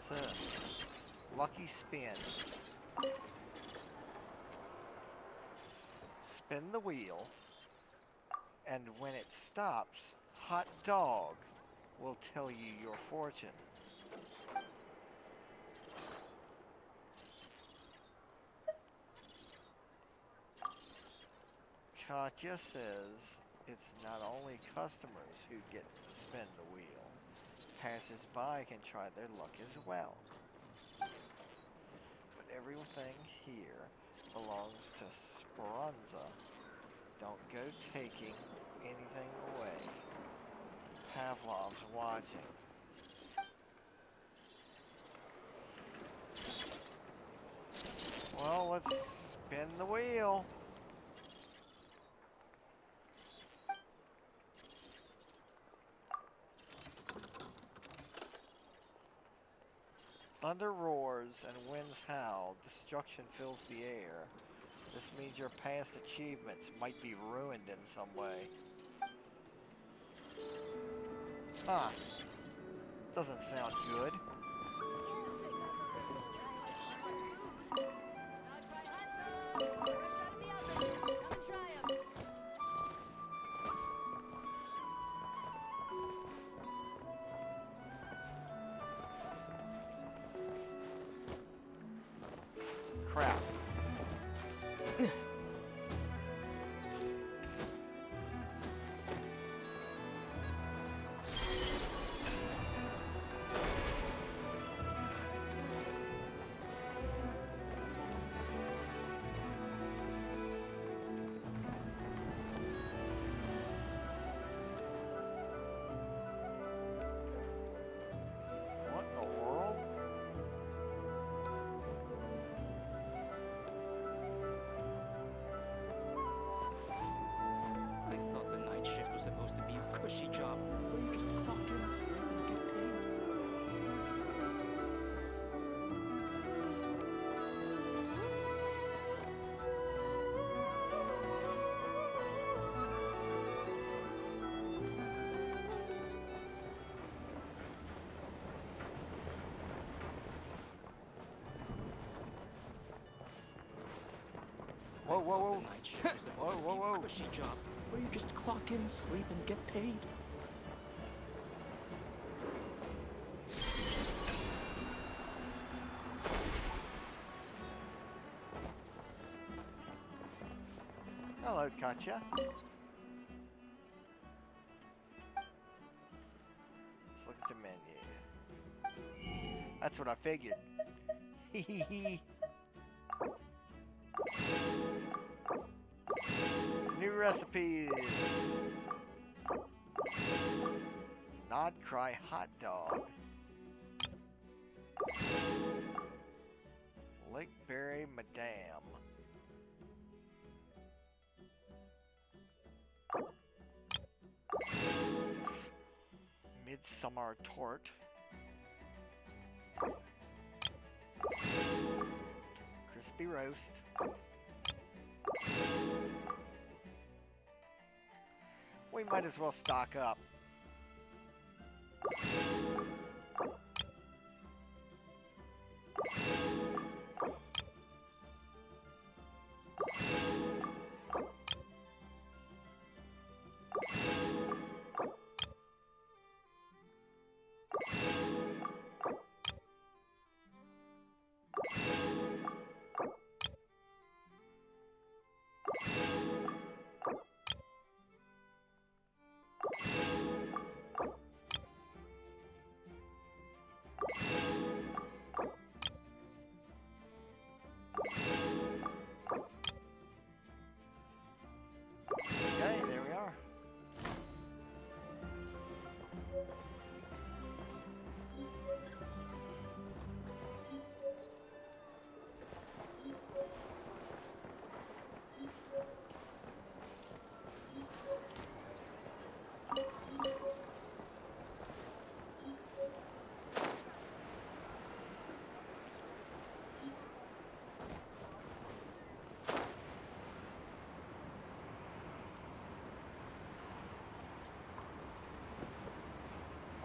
What's this? Lucky spin. Spin the wheel, and when it stops, Hot Dog will tell you your fortune. Katya says it's not only customers who get to spin the wheel. Passers-by can try their luck as well. But everything here belongs to Speranza. Don't go taking anything away. Pavlov's watching. Well, let's spin the wheel. Thunder roars and winds howl. Destruction fills the air. This means your past achievements might be ruined in some way. Huh. Doesn't sound good. Crap. What in the world? I thought the night shift was supposed to be a cushy job where you just clock in, sleep, and get paid. Whoa, whoa, whoa. The night shift was supposed Whoa, whoa, to be whoa. a cushy job where you just clock in, sleep, and get paid. Hello, Katya. Let's look at the menu. That's what I figured. Hee. New recipes. Nod Krai hot dog. Lakeberry Madame. Midsummer tort. Crispy roast. We might as well stock up. Okay, there we are.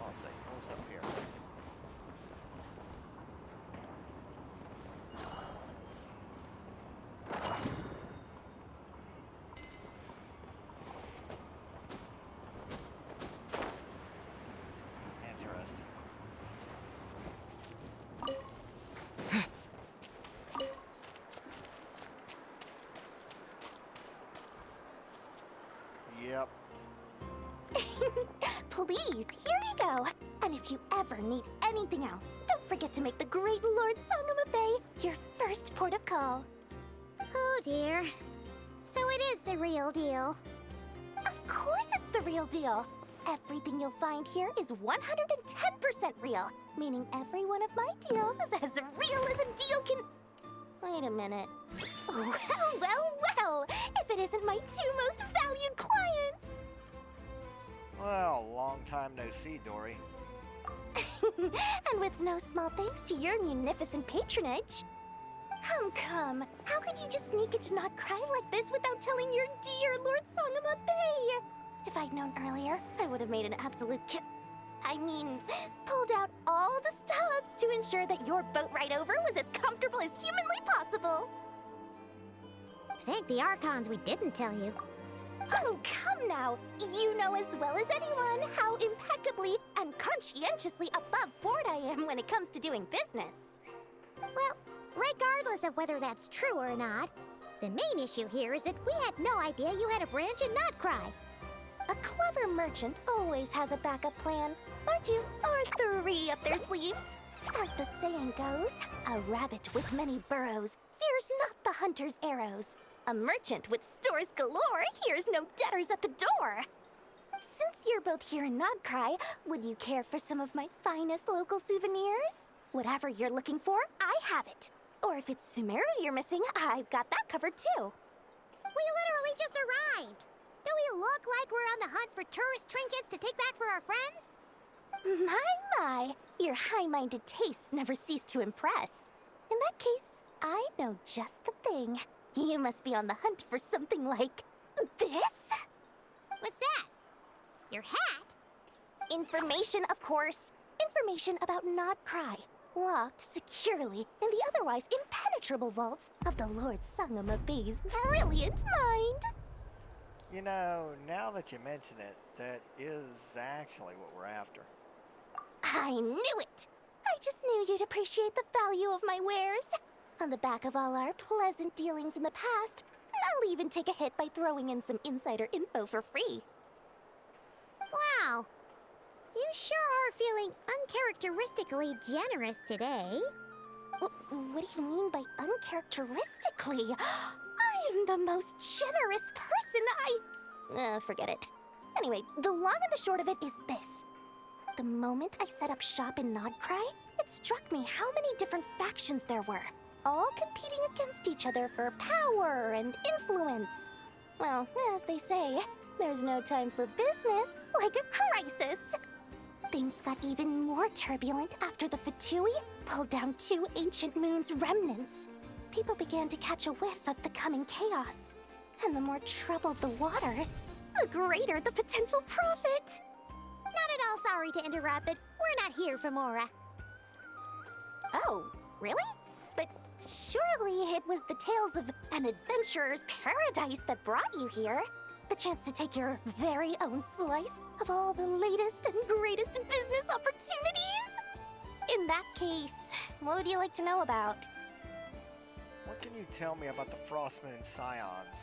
Let's see, what's up here? Interesting. Yep. Please, here you go. And if you ever need anything else, don't forget to make the great Lord Sangama Bay your first port of call. Oh dear. So it is the real deal. Of course it's the real deal. Everything you'll find here is 110% real, meaning every one of my deals is as real as a deal can... Wait a minute. Well, if it isn't my two most valued clients. Well, long time no see, Dory. And with no small thanks to your munificent patronage. Come. How could you just sneak into Nod Krai like this without telling your dear Lord Sangama Bay? If I'd known earlier, I would have made an absolute pulled out all the stops to ensure that your boat ride over was as comfortable as humanly possible. Thank the Archons we didn't tell you. Oh, come now! You know as well as anyone how impeccably and conscientiously above board I am when it comes to doing business. Well, regardless of whether that's true or not, the main issue here is that we had no idea you had a branch in Nod Krai. A clever merchant always has a backup plan, or two, or three up their sleeves. As the saying goes, a rabbit with many burrows fears not the hunter's arrows. A merchant with stores galore hears no debtors at the door. Since you're both here in Nod Krai, would you care for some of my finest local souvenirs? Whatever you're looking for, I have it. Or if it's Sumeru you're missing, I've got that covered too. We literally just arrived. Do we look like we're on the hunt for tourist trinkets to take back for our friends? My, your high-minded tastes never cease to impress. In that case, I know just the thing. You must be on the hunt for something like this? What's that? Your hat? Information, of course. Information about Nod Krai, locked securely in the otherwise impenetrable vaults of the Lord Sangama Bay's brilliant mind. You know, now that you mention it, that is actually what we're after. I knew it! I just knew you'd appreciate the value of my wares. On the back of all our pleasant dealings in the past, I'll even take a hit by throwing in some insider info for free. Wow. You sure are feeling uncharacteristically generous today. What do you mean by uncharacteristically? I am the most generous person. Forget it. Anyway, the long and the short of it is this. The moment I set up shop in Nod Krai, it struck me how many different factions there were, all competing against each other for power and influence. Well, as they say, there's no time for business like a crisis. Things got even more turbulent after the Fatui pulled down 2 ancient moon's remnants. People began to catch a whiff of the coming chaos. And the more troubled the waters, the greater the potential profit. Not at all sorry to interrupt, but we're not here for Mora. Oh, really? But surely it was the tales of an adventurer's paradise that brought you here. The chance to take your very own slice of all the latest and greatest business opportunities? In that case, what would you like to know about? What can you tell me about the Frost Moon Scions?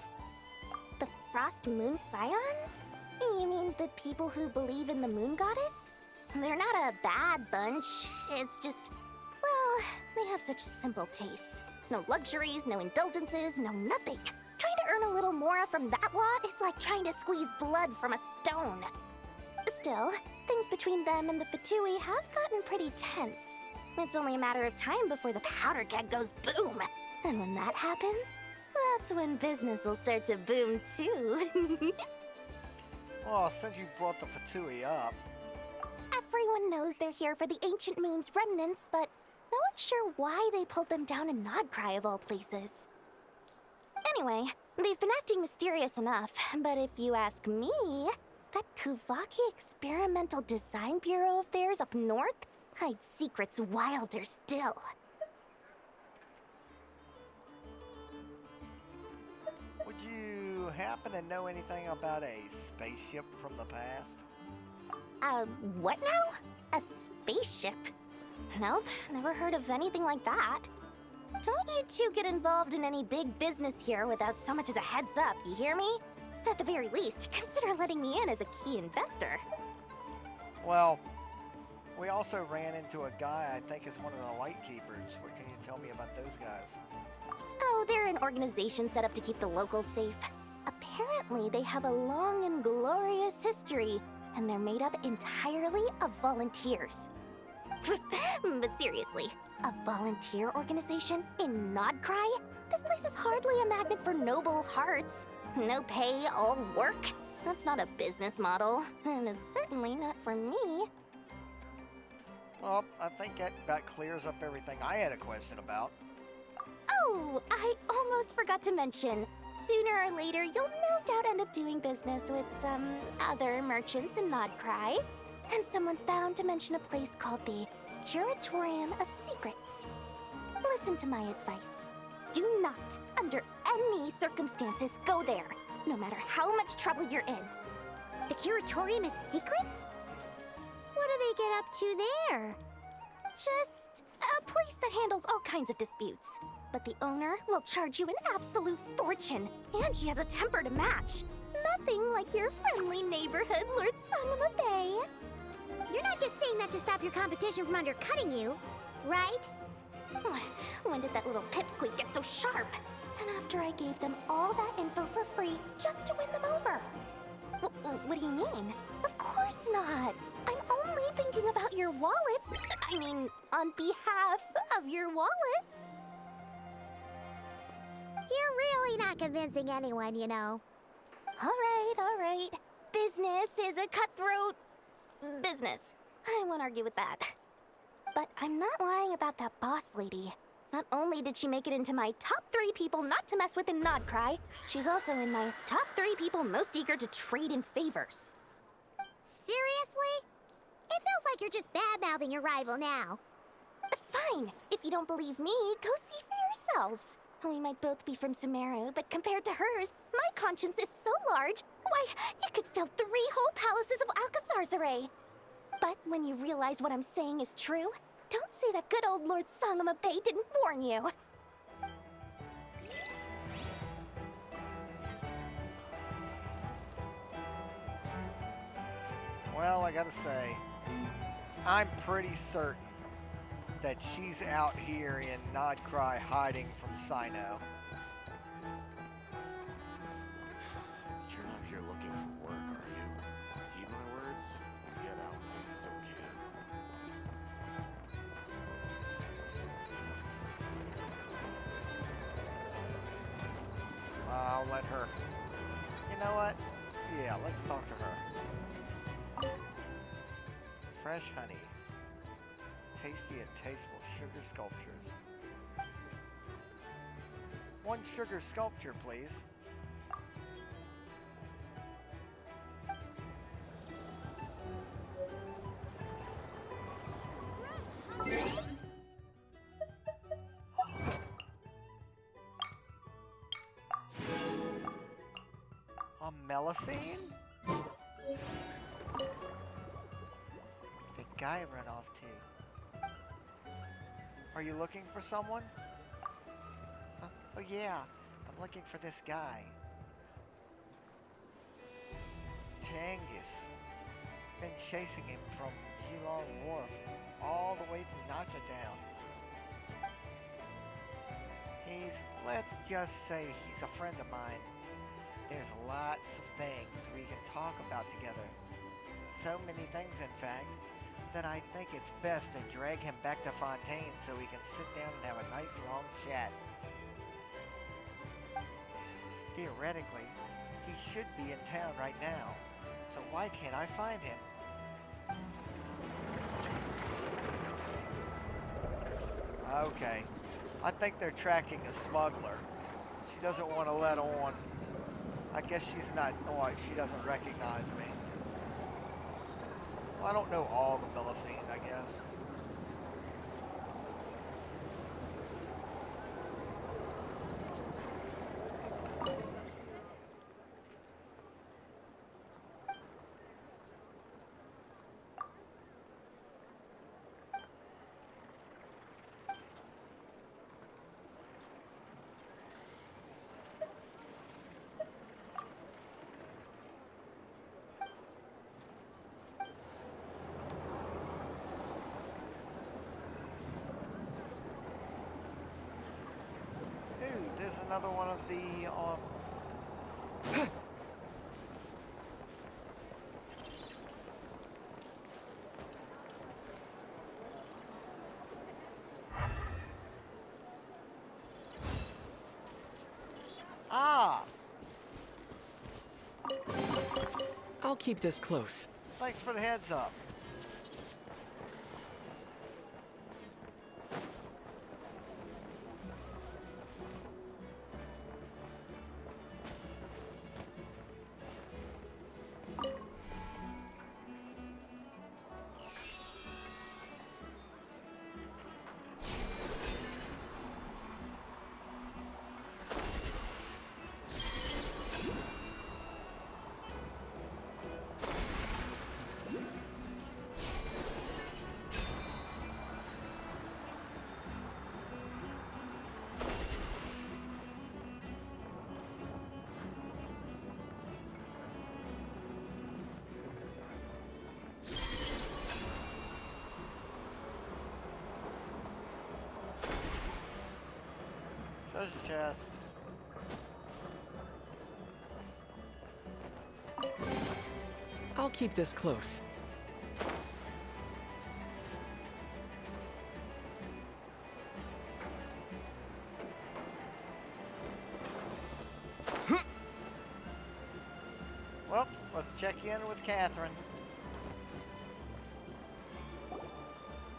The Frost Moon Scions? You mean the people who believe in the moon goddess? They're not a bad bunch. It's just, well, they have such simple tastes. No luxuries, no indulgences, no nothing. Trying to earn a little more from that lot is like trying to squeeze blood from a stone. Still, things between them and the Fatui have gotten pretty tense. It's only a matter of time before the powder keg goes boom. And when that happens, that's when business will start to boom too. Well, since you brought the Fatui up... Everyone knows they're here for the ancient moon's remnants, but no one's sure why they pulled them down in Nod Krai of all places. Anyway, they've been acting mysterious enough, but if you ask me, that Kuvaki Experimental Design Bureau of theirs up north hides secrets wilder still. Would you happen to know anything about a spaceship from the past? What now? A spaceship? Nope, never heard of anything like that. Don't you two get involved in any big business here without so much as a heads up, you hear me? At the very least, consider letting me in as a key investor. Well, we also ran into a guy I think is one of the Lightkeepers. What can you tell me about those guys? Oh, they're an organization set up to keep the locals safe. Apparently, they have a long and glorious history, and they're made up entirely of volunteers. But seriously, a volunteer organization in Nod Krai? This place is hardly a magnet for noble hearts. No pay, all work. That's not a business model, and it's certainly not for me. Well, I think that about clears up everything I had a question about. Oh, I almost forgot to mention. Sooner or later, you'll no doubt end up doing business with some other merchants in Nod Krai. And someone's bound to mention a place called the Curatorium of Secrets. Listen to my advice. Do not, under any circumstances, go there, no matter how much trouble you're in. The Curatorium of Secrets? What do they get up to there? Just a place that handles all kinds of disputes. But the owner will charge you an absolute fortune, and she has a temper to match. Nothing like your friendly neighborhood, Lord Sangama Bay. You're not just saying that to stop your competition from undercutting you, right? When did that little pipsqueak get so sharp? And after I gave them all that info for free just to win them over. What do you mean? Of course not. I'm only thinking about your wallets. I mean, on behalf of your wallets. You're really not convincing anyone, you know. All right. Business is a cutthroat business. I won't argue with that. But I'm not lying about that boss lady. Not only did she make it into my top 3 people not to mess with in Nod Krai, she's also in my top 3 people most eager to trade in favors. Seriously? It feels like you're just bad-mouthing your rival now. Fine. If you don't believe me, go see for yourselves. We might both be from Sumeru, but compared to hers, my conscience is so large, why, it could fill 3 whole palaces of Alcazar's array. But when you realize what I'm saying is true, don't say that good old Lord Sangama Bay didn't warn you. Well, I gotta say, I'm pretty certain that she's out here in Nod Krai hiding from Sino. You're not here looking for work, are you? Heed my words? Get out while you still can. I'll let her. You know what? Yeah, let's talk to her. Fresh honey. Tasty and tasteful sugar sculptures. 1 sugar sculpture, please. A melusine? The guy ran off too. Are you looking for someone? Oh yeah, I'm looking for this guy. Tangus. Been chasing him from Yilong Wharf all the way from Nacha Town. Let's just say he's a friend of mine. There's lots of things we can talk about together. So many things, in fact, that I think it's best to drag him back to Fontaine so we can sit down and have a nice long chat. Theoretically, he should be in town right now, so why can't I find him? Okay, I think they're tracking a smuggler. She doesn't want to let on. I guess she's not, she doesn't recognize me. Well, I don't know all the Melusine, I guess. There's another one of the, Ah! I'll keep this close. Thanks for the heads up. Treasure chest. I'll keep this close. Well, let's check in with Catherine.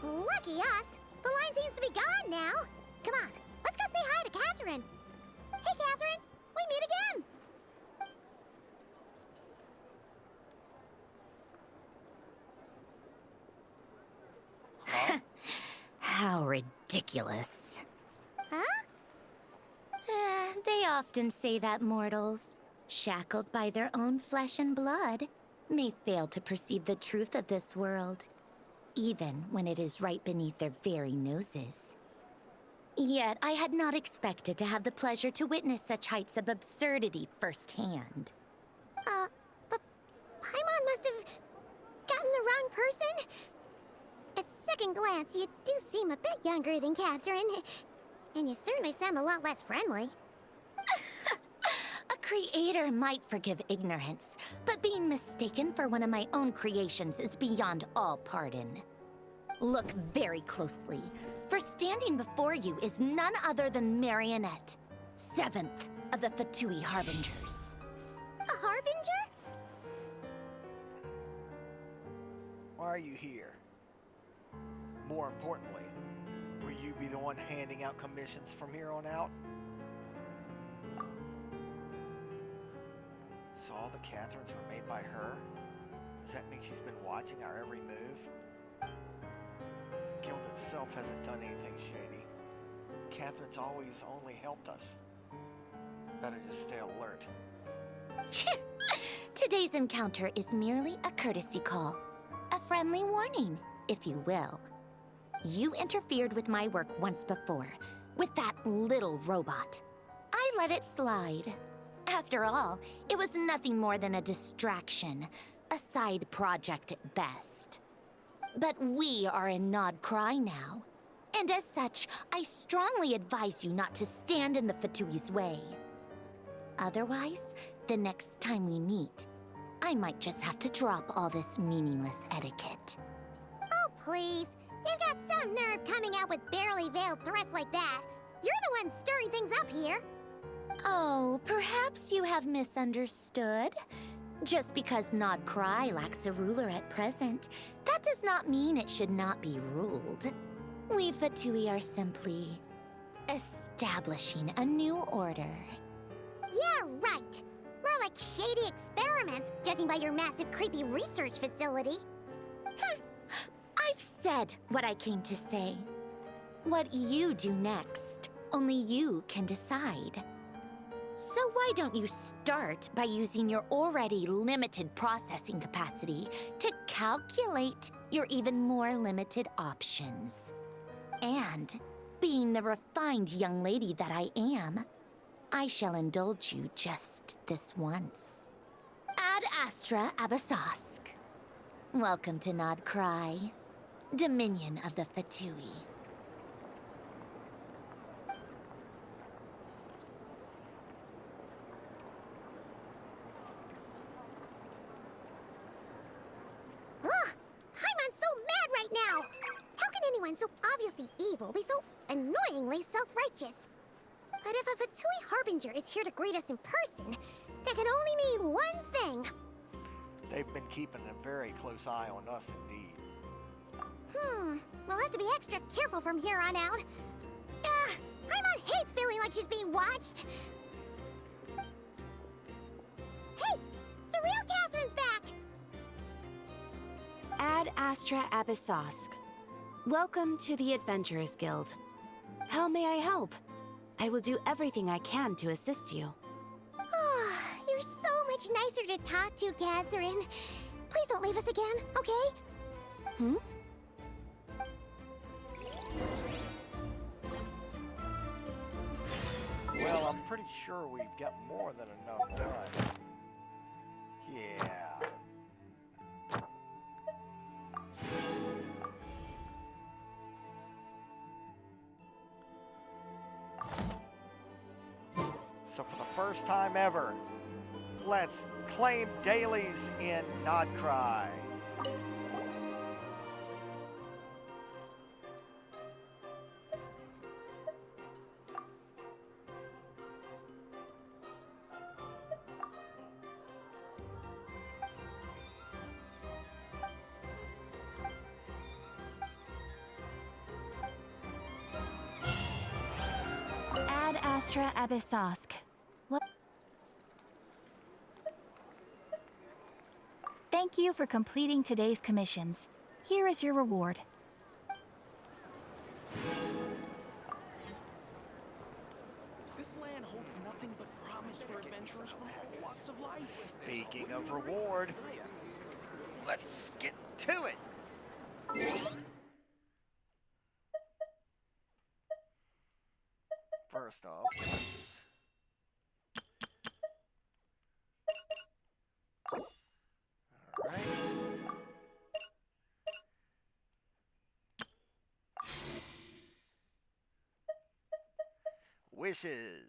Lucky us! The line seems to be gone now. Come on, let's go say hi to Catherine. Hey, Catherine, we meet again. How ridiculous. Huh? They often say that mortals, shackled by their own flesh and blood, may fail to perceive the truth of this world, even when it is right beneath their very noses. Yet I had not expected to have the pleasure to witness such heights of absurdity firsthand. But Paimon must have gotten the wrong person. At second glance, you do seem a bit younger than Catherine. And you certainly sound a lot less friendly. A creator might forgive ignorance, but being mistaken for one of my own creations is beyond all pardon. Look very closely, for standing before you is none other than Marionette, 7th of the Fatui Harbingers. A harbinger? Why are you here? More importantly, will you be the one handing out commissions from here on out? So all the Catherines were made by her? Does that mean she's been watching our every move? The guild itself hasn't done anything shady. Catherine's always only helped us. Better just stay alert. Today's encounter is merely a courtesy call. A friendly warning, if you will. You interfered with my work once before, with that little robot. I let it slide. After all, it was nothing more than a distraction, a side project at best. But we are in Nod Krai now, and as such, I strongly advise you not to stand in the Fatui's way. Otherwise, the next time we meet, I might just have to drop all this meaningless etiquette. Oh, please. You've got some nerve coming out with barely veiled threats like that. You're the one stirring things up here. Oh, perhaps you have misunderstood. Just because Nod Krai lacks a ruler at present, that does not mean it should not be ruled. We Fatui are simply establishing a new order. Yeah, right. More like shady experiments, judging by your massive, creepy research facility. I've said what I came to say. What you do next, only you can decide. So why don't you start by using your already limited processing capacity to calculate your even more limited options? And, being the refined young lady that I am, I shall indulge you just this once. Ad Astra Abasask. Welcome to Nod Krai, Dominion of the Fatui. Ugh! Paimon's so mad right now! How can anyone so obviously evil be so annoyingly self-righteous? But if a Fatui Harbinger is here to greet us in person, that can only mean one thing. They've been keeping a very close eye on us indeed. We'll have to be extra careful from here on out. Paimon hates feeling like she's being watched. Hey! The real Catherine's back! Ad Astra Abyssosque. Welcome to the Adventurers Guild. How may I help? I will do everything I can to assist you. You're so much nicer to talk to, Catherine. Please don't leave us again, okay? Hmm? Well, I'm pretty sure we've got more than enough done. Yeah. first time ever, let's claim dailies in Nod Krai. Ad Astra Abyssosk. What? Thank you for completing today's commissions. Here is your reward. This land holds nothing but promise for adventurers from all walks of life. Speaking of reward, let's get to it. First off, let's... Alright. Wishes.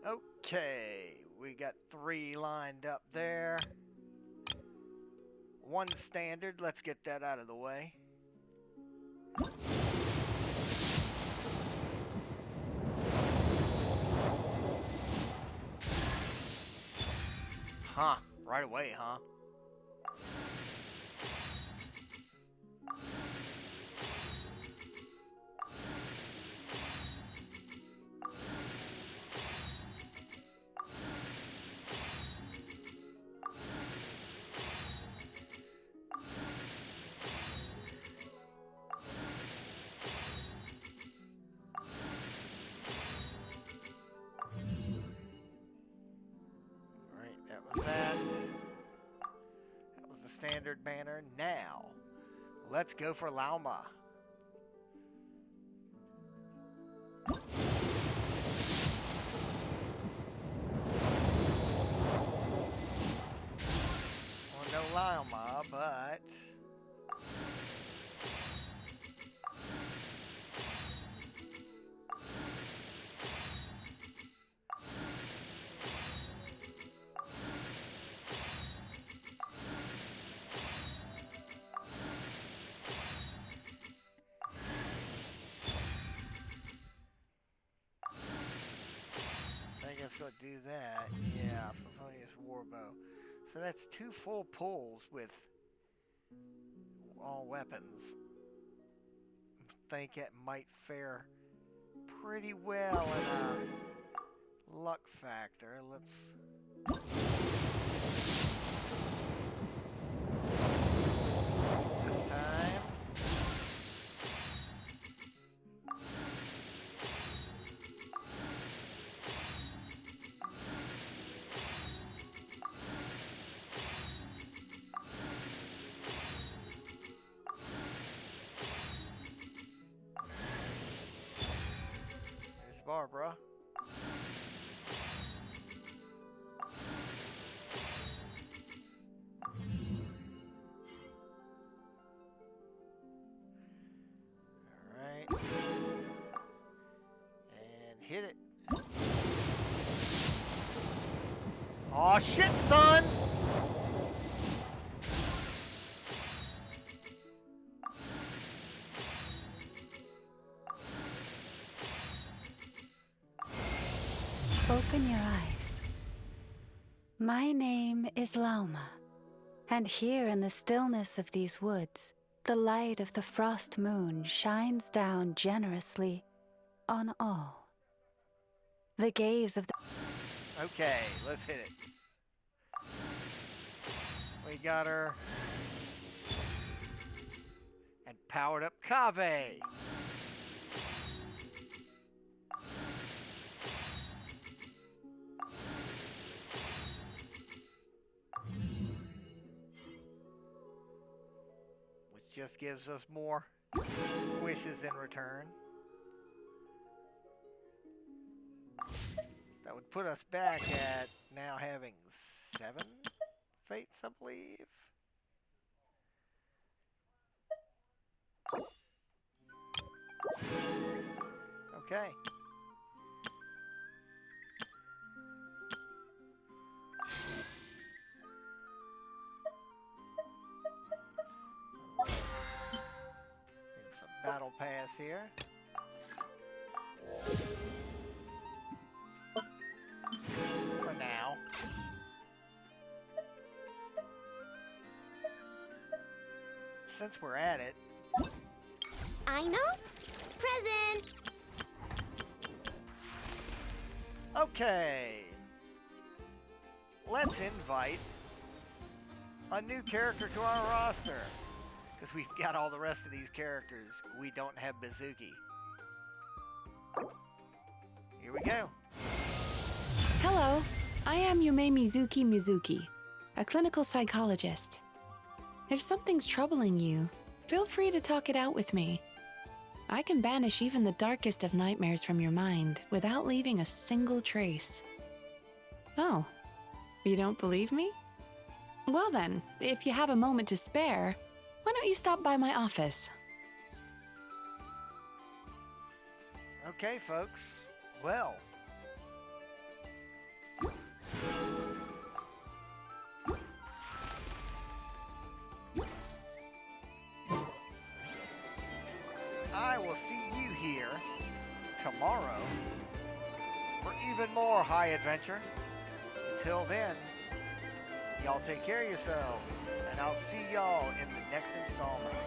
Okay, we got 3 lined up there. 1 standard, let's get that out of the way. Huh, right away, huh? That was the standard banner. Now, let's go for Lauma. Well, no Lauma, but... I guess we'll do that. Yeah, Fatui Warbow. So that's 2 full pulls with all weapons. I think it might fare pretty well in our luck factor. Let's... This time... Barbara. Alright. And hit it. Aw, shit, son! Open your eyes. My name is Lauma, and here in the stillness of these woods, the light of the frost moon shines down generously on all. The gaze of the... Okay, let's hit it. We got her. And powered up Kaveh. Which just gives us more wishes in return. That would put us back at now having 7 fates, I believe. Okay. this here. For now. Since we're at it. I know. Present. Okay. Let's invite a new character to our roster. Because we've got all the rest of these characters. We don't have Mizuki. Here we go. Hello, I am Yume Mizuki, a clinical psychologist. If something's troubling you, feel free to talk it out with me. I can banish even the darkest of nightmares from your mind without leaving a single trace. Oh, you don't believe me? Well then, if you have a moment to spare, why don't you stop by my office? Okay, folks. Well. I will see you here tomorrow for even more high adventure. Until then, y'all take care of yourselves, and I'll see y'all in the next installment.